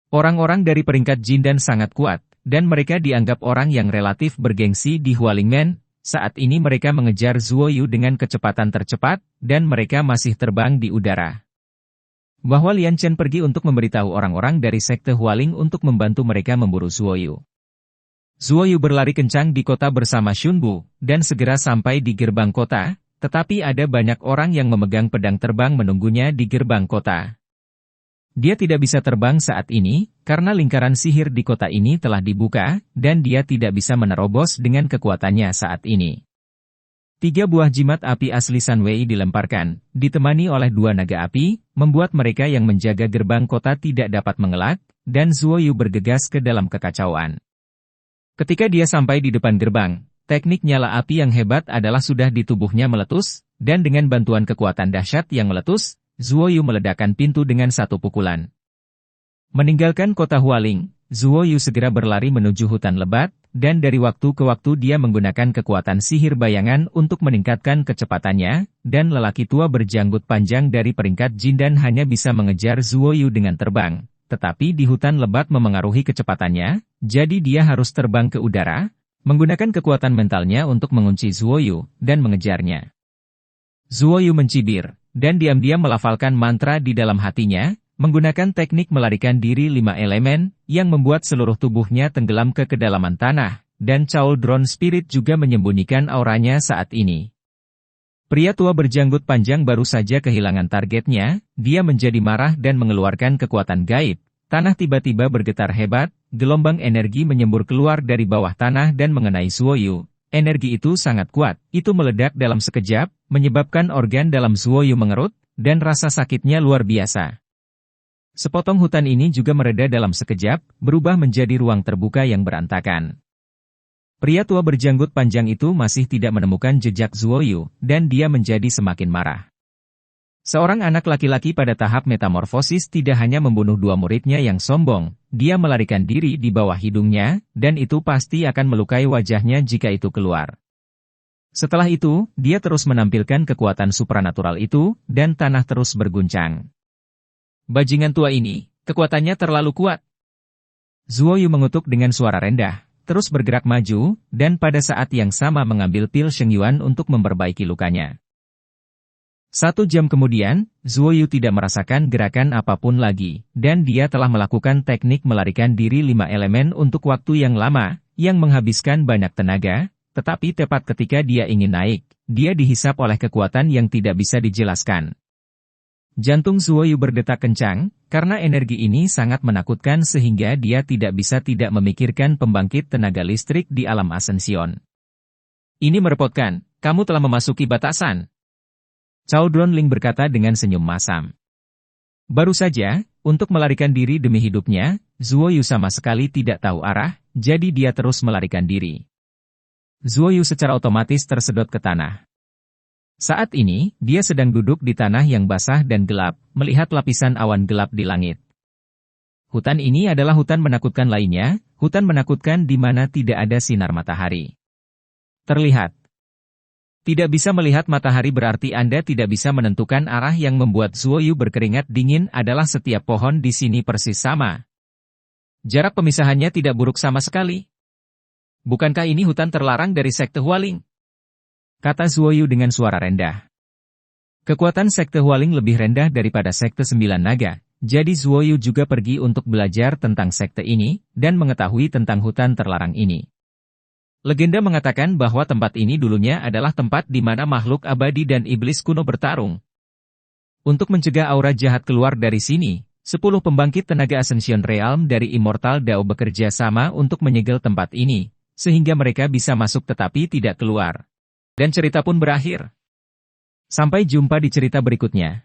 Orang-orang dari peringkat Jindan sangat kuat, dan mereka dianggap orang yang relatif bergengsi di Hua Lingmen. Saat ini mereka mengejar Zuoyu dengan kecepatan tercepat, dan mereka masih terbang di udara. Bahwa Lian Chen pergi untuk memberitahu orang-orang dari sekte Hualing untuk membantu mereka memburu Zuoyu. Zuoyu berlari kencang di kota bersama Shunbu, dan segera sampai di gerbang kota, tetapi ada banyak orang yang memegang pedang terbang menunggunya di gerbang kota. Dia tidak bisa terbang saat ini, karena lingkaran sihir di kota ini telah dibuka, dan dia tidak bisa menerobos dengan kekuatannya saat ini. 3 buah jimat api asli Sunwei dilemparkan, ditemani oleh 2 naga api, membuat mereka yang menjaga gerbang kota tidak dapat mengelak, dan Zuoyu bergegas ke dalam kekacauan. Ketika dia sampai di depan gerbang, teknik nyala api yang hebat adalah sudah di tubuhnya meletus, dan dengan bantuan kekuatan dahsyat yang meletus, Zuoyu meledakkan pintu dengan satu pukulan. Meninggalkan kota Hualing, Zuoyu segera berlari menuju hutan lebat, dan dari waktu ke waktu dia menggunakan kekuatan sihir bayangan untuk meningkatkan kecepatannya, dan lelaki tua berjanggut panjang dari peringkat Jindan hanya bisa mengejar Zuoyu dengan terbang, tetapi di hutan lebat memengaruhi kecepatannya, jadi dia harus terbang ke udara, menggunakan kekuatan mentalnya untuk mengunci Zuoyu, dan mengejarnya. Zuoyu mencibir, dan diam-diam melafalkan mantra di dalam hatinya, menggunakan teknik melarikan diri 5 elemen, yang membuat seluruh tubuhnya tenggelam ke kedalaman tanah, dan Chaol Drone Spirit juga menyembunyikan auranya saat ini. Pria tua berjanggut panjang baru saja kehilangan targetnya, dia menjadi marah dan mengeluarkan kekuatan gaib. Tanah tiba-tiba bergetar hebat, gelombang energi menyembur keluar dari bawah tanah dan mengenai Zuoyu. Energi itu sangat kuat, itu meledak dalam sekejap, menyebabkan organ dalam Zuoyu mengerut, dan rasa sakitnya luar biasa. Sepotong hutan ini juga mereda dalam sekejap, berubah menjadi ruang terbuka yang berantakan. Pria tua berjanggut panjang itu masih tidak menemukan jejak Zuoyu, dan dia menjadi semakin marah. Seorang anak laki-laki pada tahap metamorfosis tidak hanya membunuh 2 muridnya yang sombong, dia melarikan diri di bawah hidungnya, dan itu pasti akan melukai wajahnya jika itu keluar. Setelah itu, dia terus menampilkan kekuatan supranatural itu, dan tanah terus berguncang. Bajingan tua ini, kekuatannya terlalu kuat. Zuoyu mengutuk dengan suara rendah, terus bergerak maju, dan pada saat yang sama mengambil pil Shengyuan untuk memperbaiki lukanya. 1 jam kemudian, Zuo Yu tidak merasakan gerakan apapun lagi, dan dia telah melakukan teknik melarikan diri 5 elemen untuk waktu yang lama, yang menghabiskan banyak tenaga, tetapi tepat ketika dia ingin naik, dia dihisap oleh kekuatan yang tidak bisa dijelaskan. Jantung Zuo Yu berdetak kencang, karena energi ini sangat menakutkan sehingga dia tidak bisa tidak memikirkan pembangkit tenaga listrik di alam Ascension. Ini merepotkan, kamu telah memasuki batasan. Cao Dronling berkata dengan senyum masam. Baru saja, untuk melarikan diri demi hidupnya, Zuo Yu sama sekali tidak tahu arah, jadi dia terus melarikan diri. Zuo Yu secara otomatis tersedot ke tanah. Saat ini, dia sedang duduk di tanah yang basah dan gelap, melihat lapisan awan gelap di langit. Hutan ini adalah hutan menakutkan lainnya, hutan menakutkan di mana tidak ada sinar matahari. Terlihat. Tidak bisa melihat matahari berarti Anda tidak bisa menentukan arah yang membuat Zuo Yu berkeringat dingin adalah setiap pohon di sini persis sama. Jarak pemisahannya tidak buruk sama sekali. Bukankah ini hutan terlarang dari sekte Hualing? Kata Zuo Yu dengan suara rendah. Kekuatan sekte Hualing lebih rendah daripada sekte 9 naga, jadi Zuo Yu juga pergi untuk belajar tentang sekte ini, dan mengetahui tentang hutan terlarang ini. Legenda mengatakan bahwa tempat ini dulunya adalah tempat di mana makhluk abadi dan iblis kuno bertarung. Untuk mencegah aura jahat keluar dari sini, 10 pembangkit tenaga Ascension Realm dari Immortal Dao bekerja sama untuk menyegel tempat ini, sehingga mereka bisa masuk tetapi tidak keluar. Dan cerita pun berakhir. Sampai jumpa di cerita berikutnya.